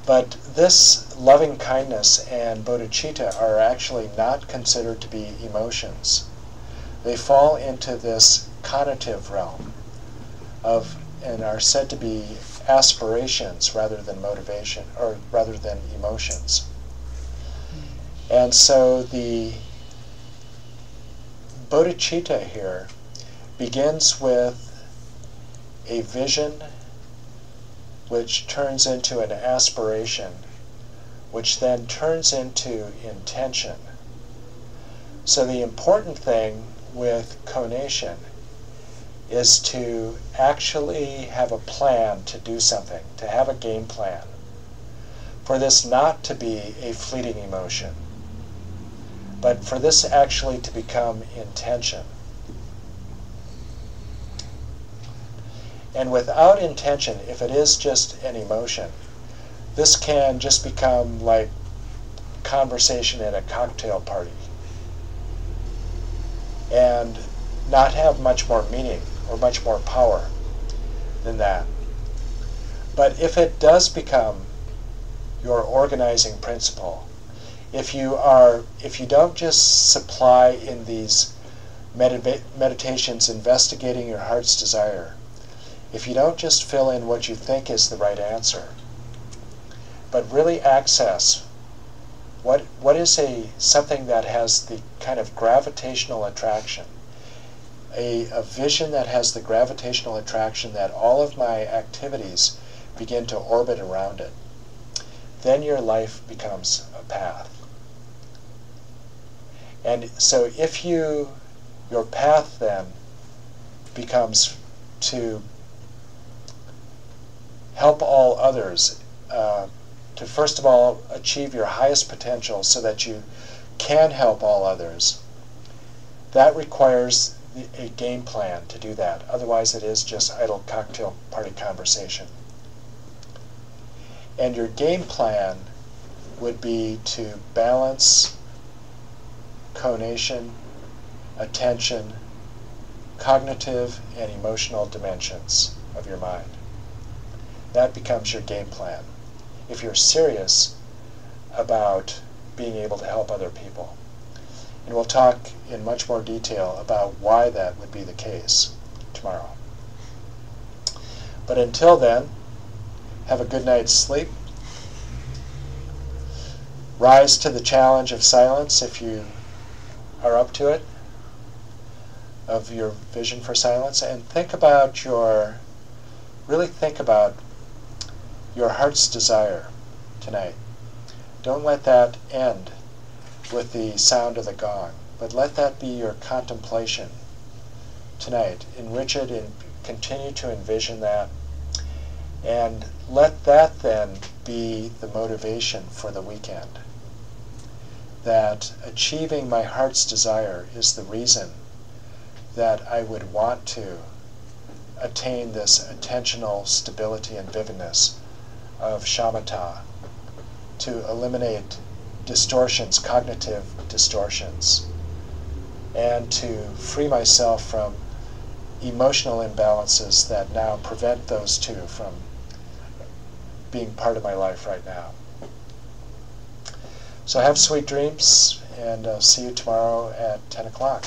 But this loving kindness and bodhicitta are actually not considered to be emotions. They fall into this conative realm and are said to be aspirations rather than motivation, or rather than emotions. And so the bodhicitta here begins with a vision which turns into an aspiration, which then turns into intention. So the important thing with conation is to actually have a plan to do something, to have a game plan, for this not to be a fleeting emotion, but for this actually to become intention. And without intention, if it is just an emotion, this can just become like conversation at a cocktail party and not have much more meaning or much more power than that. But if it does become your organizing principle, if you don't just supply in these Meditation's investigating your heart's desire. If you don't just fill in what you think is the right answer, but really access what is something that has the kind of gravitational attraction, a vision that has the gravitational attraction that all of my activities begin to orbit around it, then your life becomes a path. And so if your path then becomes to help all others, to first of all achieve your highest potential so that you can help all others, that requires a game plan to do that. Otherwise it is just idle cocktail party conversation. And your game plan would be to balance conation, attention, cognitive and emotional dimensions of your mind. That becomes your game plan if you're serious about being able to help other people. And we'll talk in much more detail about why that would be the case tomorrow. But until then, have a good night's sleep. Rise to the challenge of silence if you are up to it, of your vision for silence, and really think about your heart's desire tonight. Don't let that end with the sound of the gong, but let that be your contemplation tonight. Enrich it and continue to envision that, and let that then be the motivation for the weekend. That achieving my heart's desire is the reason that I would want to attain this attentional stability and vividness of shamatha, to eliminate distortions, cognitive distortions, and to free myself from emotional imbalances that now prevent those two from being part of my life right now. So have sweet dreams, and I'll see you tomorrow at 10 o'clock.